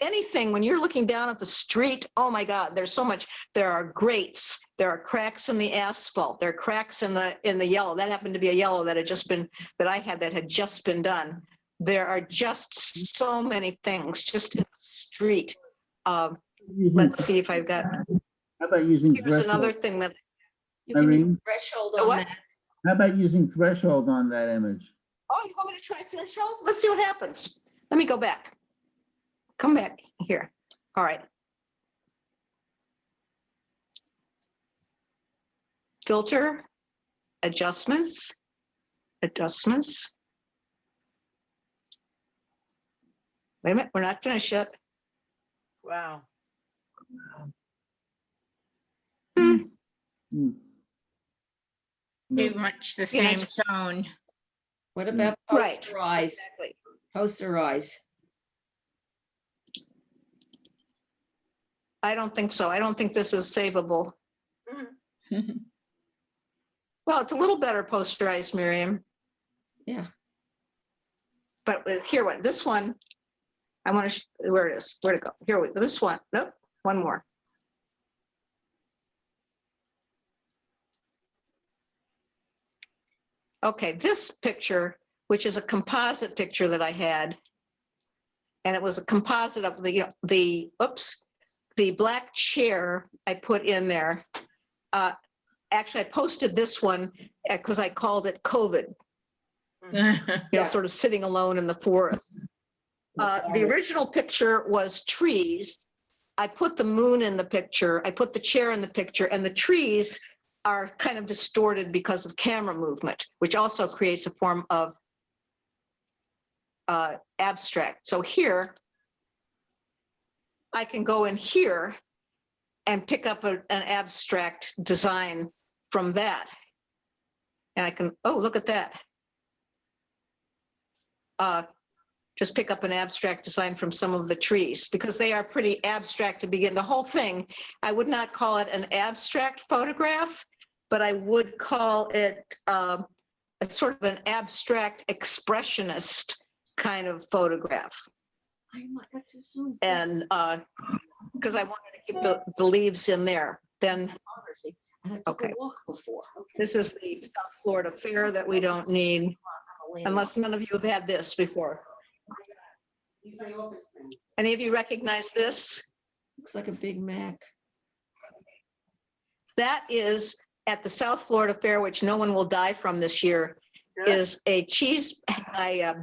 Anything, when you're looking down at the street, oh my God, there's so much. There are grates, there are cracks in the asphalt, there are cracks in the yellow. That happened to be a yellow that had just been, that I had that had just been done. There are just so many things just in the street. Let's see if I've got. How about using Here's threshold? another thing that. You can use Irene? threshold on What? that. How about using threshold on that image? Oh, you want me to try threshold? Let's see what happens. Let me go back. Come back here. All right. Filter, adjustments, adjustments. Wait a minute, we're not finished yet. Wow. Pretty much the Yeah, same tone. What about Right. posterize? Exactly. Posterize. I don't think so. I don't think this is savable. Well, it's a little better posterized, Miriam. Yeah. But here, what this one, I want to, where it is, where to go? Here, this one, nope, one more. Okay, this picture, which is a composite picture that I had, and it was a composite of the black chair I put in there. Actually, I posted this one because I called it COVID, sort of sitting alone in the forest. The original picture was trees. I put the moon in the picture. I put the chair in the picture, and the trees are kind of distorted because of camera movement, which also creates a form of abstract. So here, I can go in here and pick up an abstract design from that. And I can, oh, look at that. Just pick up an abstract design from some of the trees because they are pretty abstract to begin. The whole thing, I would not call it an abstract photograph, but I would call it a sort of an abstract expressionist kind of photograph. And because I wanted to keep the leaves in there. Then, okay. This is the South Florida Fair that we don't need, unless none of you have had this before. Any of you recognize this? Looks like a Big Mac. That is at the South Florida Fair, which no one will die from this year, is a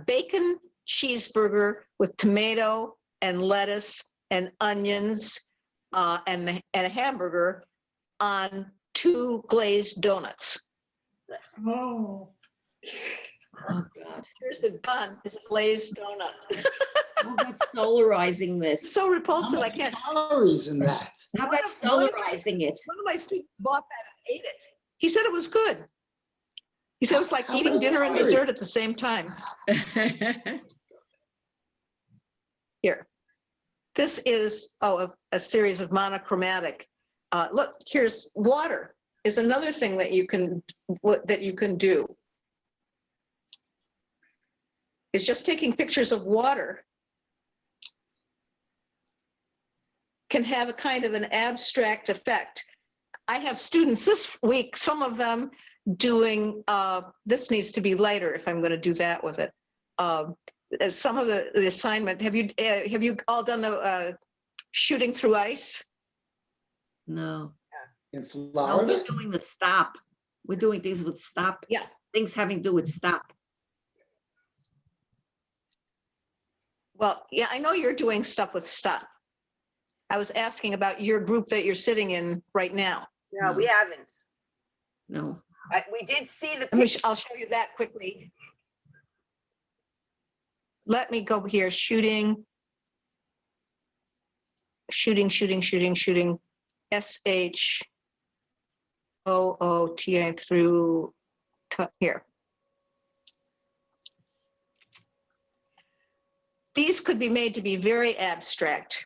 bacon cheeseburger with tomato and lettuce and onions and a hamburger on 2 glazed donuts. Oh. Oh, God. Here's the bun, is a glazed donut. How about solarizing this? So repulsive, I can't. Calories in that. How about solarizing it? One of my students bought that and ate it. He said it was good. He said it was like eating dinner and dessert at the same time. Here. This is, a series of monochromatic. Look, here's water is another thing that you can do. It's just taking pictures of water can have a kind of an abstract effect. I have students this week, some of them doing, this needs to be lighter if I'm going to do that with it. Some of the assignment, have you all done the shooting through ice? No. In No, Florida? we're doing the stop. We're doing things with stop. Yeah. Things having to do with stop. Well, yeah, I know you're doing stuff with stop. I was asking about your group that you're sitting in right now. No, we haven't. No. We did see the I'll show you that quickly. Let me go here, shooting, SHOOTI through here. These could be made to be very abstract.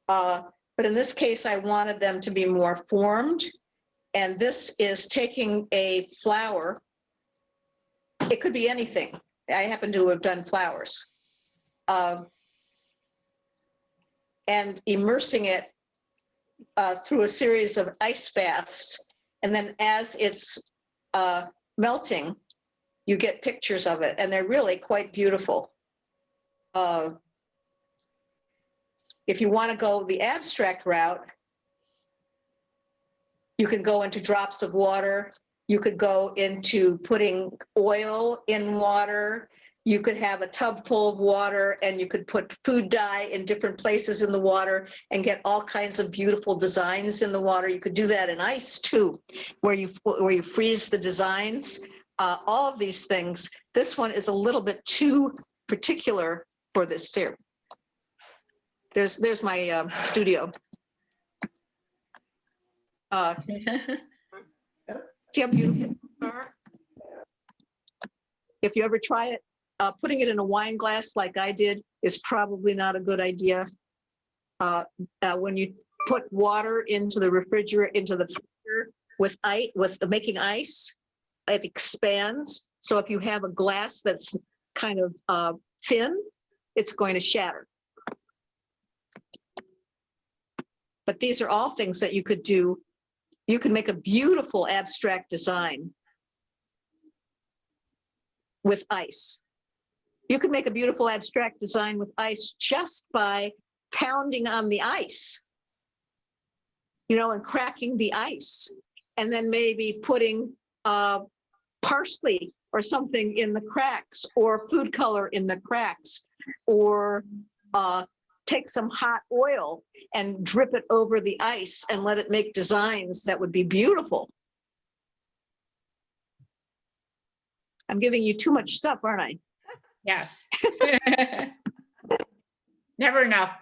But in this case, I wanted them to be more formed. And this is taking a flower. It could be anything. I happen to have done flowers. And immersing it through a series of ice baths. And then as it's melting, you get pictures of it. And they're really quite beautiful. If you want to go the abstract route, you can go into drops of water. You could go into putting oil in water. You could have a tub full of water and you could put food dye in different places in the water and get all kinds of beautiful designs in the water. You could do that in ice too, where you freeze the designs. All of these things. This one is a little bit too particular for this series. There's my studio. See how beautiful they are? If you ever try it, putting it in a wine glass like I did is probably not a good idea. When you put water into the refrigerator, into the freezer, with making ice, it expands. So if you have a glass that's kind of thin, it's going to shatter. But these are all things that you could do. You can make a beautiful abstract design with ice. You can make a beautiful abstract design with ice just by pounding on the ice, you know, and cracking the ice, and then maybe putting parsley or something in the cracks, or food color in the cracks, or take some hot oil and drip it over the ice and let it make designs that would be beautiful. I'm giving you too much stuff, aren't I? Yes. Never enough.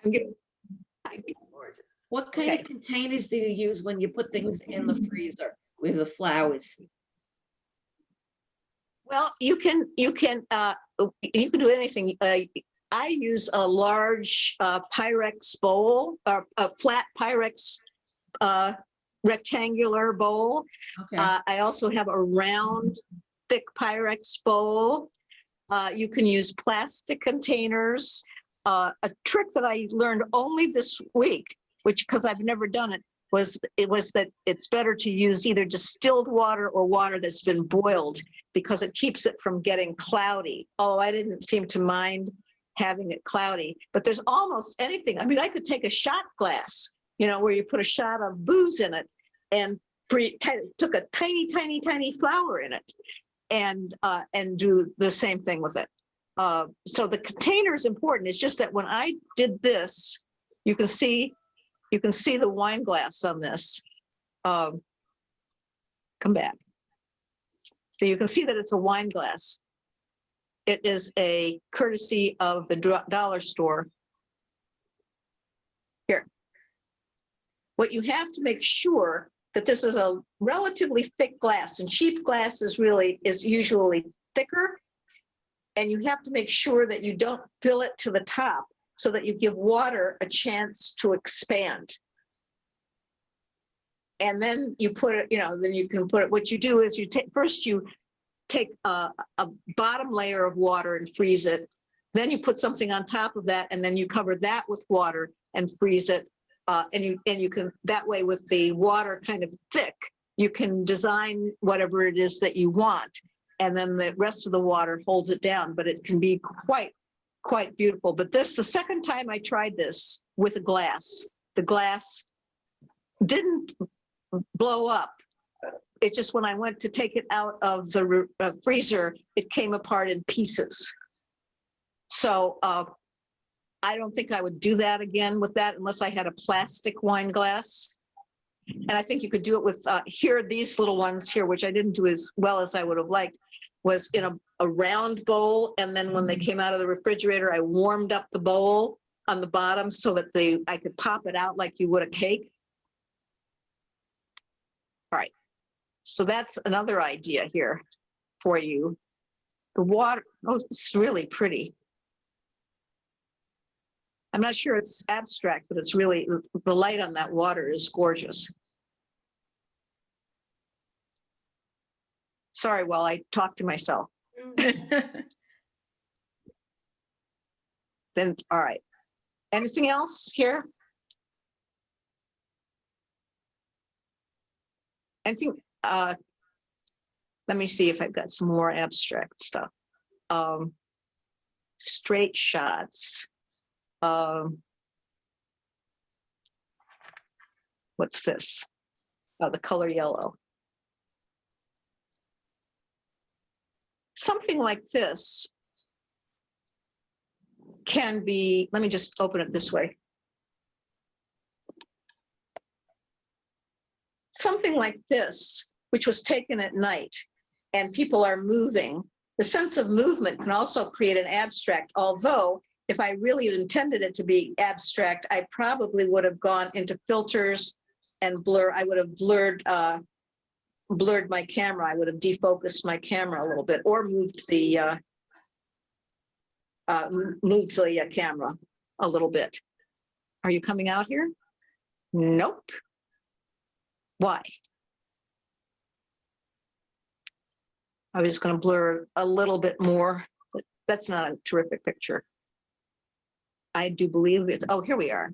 I'm giving, Gorgeous. What kind of containers do you use when you put things in the freezer with the flowers? well, you can do anything. I use a large Pyrex bowl, or a flat Pyrex rectangular bowl. Okay. I also have a round, thick Pyrex bowl. You can use plastic containers. A trick that I learned only this week, which, because I've never done it, was that it's better to use either distilled water or water that's been boiled, because it keeps it from getting cloudy. Oh, I didn't seem to mind having it cloudy, but there's almost anything. I mean, I could take a shot glass, you know, where you put a shot of booze in it, and took a tiny flower in it, and do the same thing with it. So the container is important. It's just that when I did this, you can see the wine glass on this. Come back. So you can see that it's a wine glass. It is a courtesy of the dollar store. Here. What you have to make sure that this is a relatively thick glass, and cheap glass is usually thicker. And you have to make sure that you don't fill it to the top, so that you give water a chance to expand. And then you put it, you know, then you can put it, what you do is you take a bottom layer of water and freeze it. Then you put something on top of that, and then you cover that with water and freeze it. And you can, that way, with the water kind of thick, you can design whatever it is that you want. And then the rest of the water holds it down, but it can be quite beautiful. But the second time I tried this with a glass, the glass didn't blow up. It's just when I went to take it out of the freezer, it came apart in pieces. So I don't think I would do that again with that, unless I had a plastic wine glass. And I think you could do it with, here, these little ones here, which I didn't do as well as I would have liked, was in a round bowl. And then when they came out of the refrigerator, I warmed up the bowl on the bottom so that I could pop it out like you would a cake. All right, so that's another idea here for you. The water, oh, it's really pretty. I'm not sure it's abstract, but it's really, the light on that water is gorgeous. Sorry, while I talk to myself. Then, all right. Anything else here? I think, let me see if I've got some more abstract stuff. Straight shots. What's this? Oh, the color yellow. Something like this can be, let me just open it this way. Something like this, which was taken at night, and people are moving. The sense of movement can also create an abstract, although if I really had intended it to be abstract, I probably would have gone into filters and blur. I would have blurred my camera. I would have defocused my camera a little bit, or moved the camera a little bit. Are you coming out here? Nope. Why? I was going to blur a little bit more, but that's not a terrific picture. I do believe it. Oh, here we are.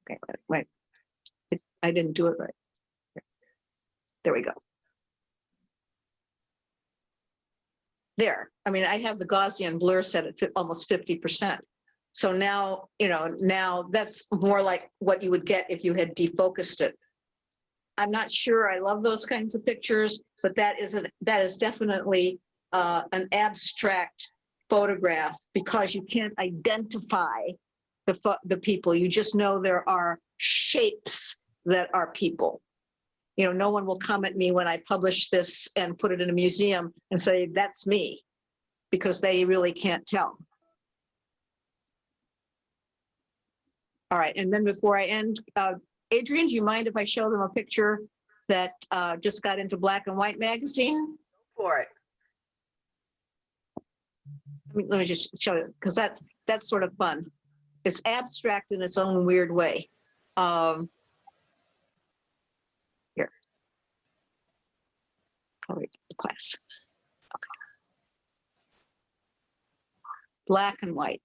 Okay, wait. I didn't do it right. There we go. There. I mean, I have the Gaussian blur set at almost 50%. So now, you know, now that's more like what you would get if you had defocused it. I'm not sure I love those kinds of pictures, but that is definitely an abstract photograph because you can't identify the people. You just know there are shapes that are people. You know, no one will come at me when I publish this and put it in a museum and say, that's me, because they really can't tell. All right, and then before I end, Adrian, do you mind if I show them a picture that just got into Black and White magazine? For it. Let me just show you, because that's sort of fun. It's abstract in its own weird way. Here. Oh, wait, the class. Okay. Black and white.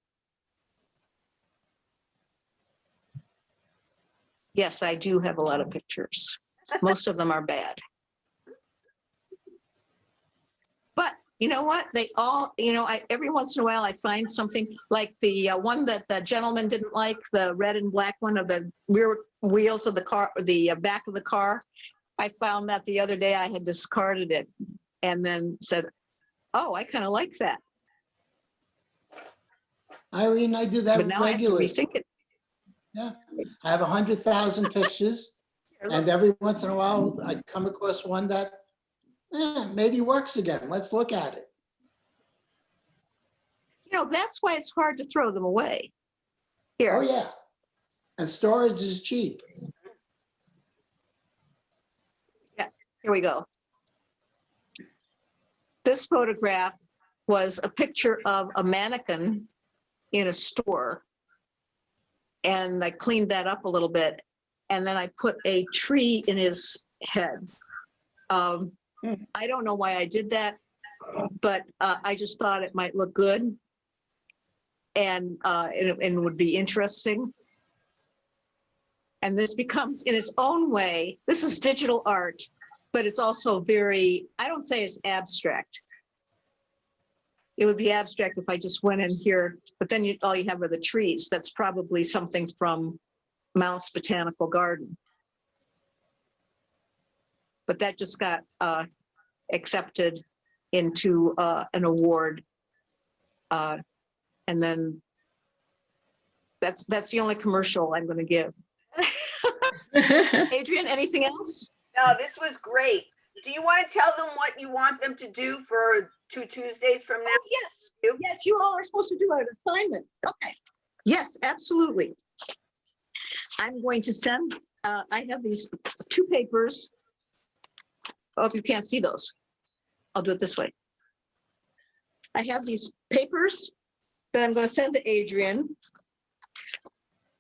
Yes, I do have a lot of pictures. Most of them are bad. But you know what? They all, you know, every once in a while I find something like the one that the gentleman didn't like, the red and black one of the rear wheels of the car, the back of the car. I found that the other day. I had discarded it and then said, oh, I kind of like that. Irene, I do that But now regularly. I have to rethink it. Yeah, I have 100,000 pictures, and every once in a while I come across one that maybe works again. Let's look at it. You know, that's why it's hard to throw them away. Here. Oh yeah, and storage is cheap. Yeah, here we go. This photograph was a picture of a mannequin in a store. And I cleaned that up a little bit. And then I put a tree in his head. I don't know why I did that, but I just thought it might look good and would be interesting. And this becomes, in its own way, this is digital art, but it's also very, I don't say it's abstract. It would be abstract if I just went in here, but then all you have are the trees. That's probably something from Mount's Botanical Garden. But that just got accepted into an award. And then that's the only commercial I'm going to give. Adrian, anything else? No, this was great. Do you want to tell them what you want them to do for 2 Tuesdays from now? Oh, yes. Yes, you all are supposed to do an assignment. Okay. Yes, absolutely. I'm going to send, I have these 2 papers. Oh, if you can't see those, I'll do it this way. I have these papers that I'm going to send to Adrian.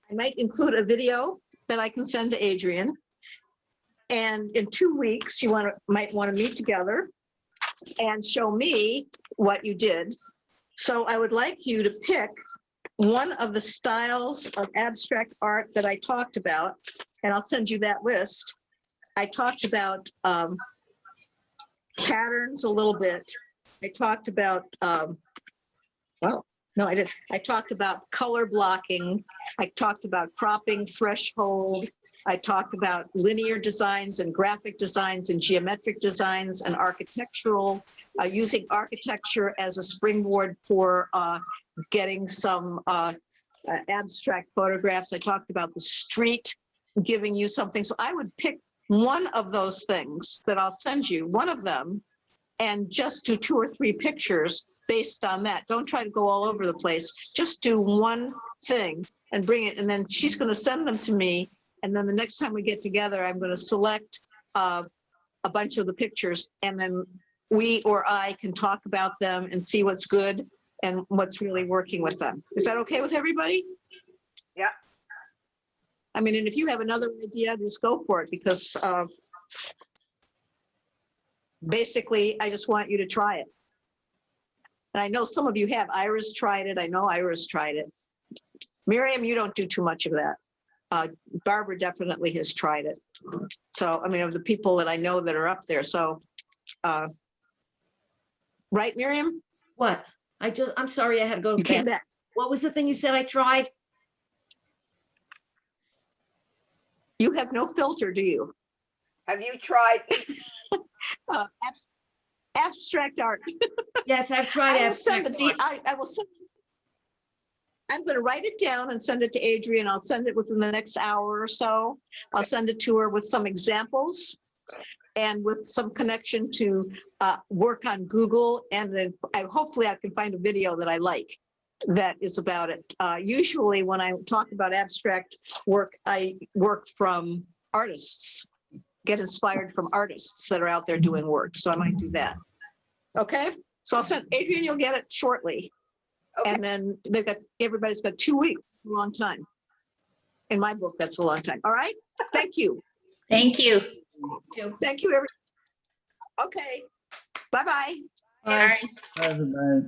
I might include a video that I can send to Adrian. And in 2 weeks, you might want to meet together and show me what you did. So I would like you to pick one of the styles of abstract art that I talked about, and I'll send you that list. I talked about patterns a little bit. I talked about, well, no, I didn't. I talked about color blocking. I talked about cropping threshold. I talked about linear designs and graphic designs and geometric designs and architectural, using architecture as a springboard for getting some abstract photographs. I talked about the street, giving you something. So I would pick one of those things that I'll send you, one of them, and just do 2 or 3 pictures based on that. Don't try to go all over the place. Just do one thing and bring it. And then she's going to send them to me. And then the next time we get together, I'm going to select a bunch of the pictures. And then we or I can talk about them and see what's good and what's really working with them. Is that okay with everybody? Yeah. I mean, and if you have another idea, just go for it, because basically, I just want you to try it. And I know some of you have. Iris tried it. I know Iris tried it. Miriam, you don't do too much of that. Barbara definitely has tried it. So, I mean, of the people that I know that are up there. So, right, Miriam? What? I'm sorry, I had to go You came back. back. What was the thing you said I tried? You have no filter, do you? Have you tried? Abstract art. Yes, I've tried I will send abstract art. I will send. I'm going to write it down and send it to Adrienne. I'll send it within the next hour or so. I'll send it to her with some examples and with some connection to work on Google. And then hopefully I can find a video that I like that is about it. Usually when I talk about abstract work, I work from artists, get inspired from artists that are out there doing work. So I might do that. Okay. So I'll send Adrienne, you'll get it shortly. Okay. And then everybody's got 2 weeks, a long time. In my book, that's a long time. All right. Thank you. Thank you. Thank you, everyone. Okay. Bye-bye. Bye. Everybody.